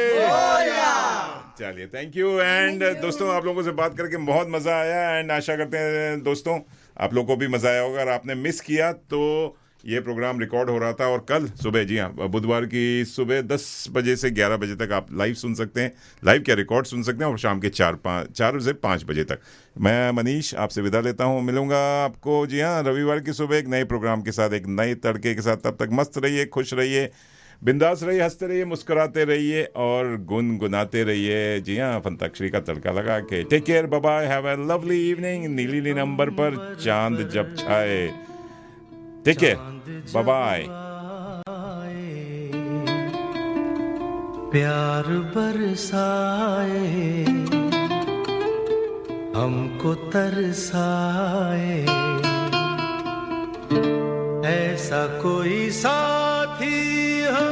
चलिए थैंक यू। एंड दोस्तों, आप लोगों से बात करके बहुत मज़ा आया, एंड आशा करते हैं दोस्तों आप लोगों को भी मज़ा आया होगा। अगर आपने मिस किया तो ये प्रोग्राम रिकॉर्ड हो रहा था, और कल सुबह, जी हाँ, बुधवार की सुबह 10 बजे से 11 बजे तक आप लाइव सुन सकते हैं, लाइव क्या रिकॉर्ड सुन सकते हैं, और शाम के 4 से 5 बजे तक। मैं मनीष आपसे विदा लेता हूँ, मिलूंगा आपको जी हाँ रविवार की सुबह एक नए प्रोग्राम के साथ, एक नए तड़के के साथ। तब तक मस्त रहिए, खुश रहिए, बिंदास रहिए, हंसते रहिए, मुस्कुराते रहिए, और गुनगुनाते रहिए। जी हाँ, फंताक्षरी का तड़का लगा के। Take care, bye bye, have a lovely evening. नीली नीली नंबर पर चांद जब छाए। Take care, bye bye. प्यार बरसाए, हमको तरसाए, ऐसा कोई साथी हो,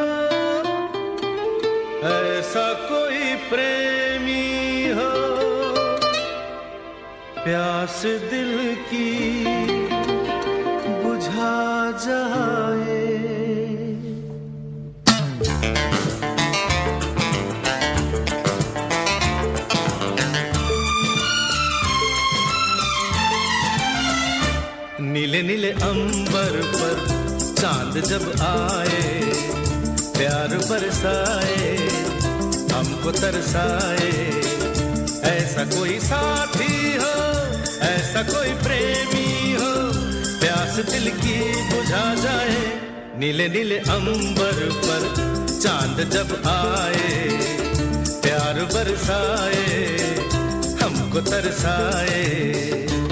ऐसा कोई प्रेमी हो, प्यास दिल की बुझा जाए। नीले नीले अंबर पर चांद जब आए, प्यार बरसाए, हमको तरसाए, ऐसा कोई साथी हो, ऐसा कोई प्रेमी हो, प्यास दिल की बुझा जाए। नीले नीले अंबर पर चांद जब आए, प्यार बरसाए, हम को तरसाए।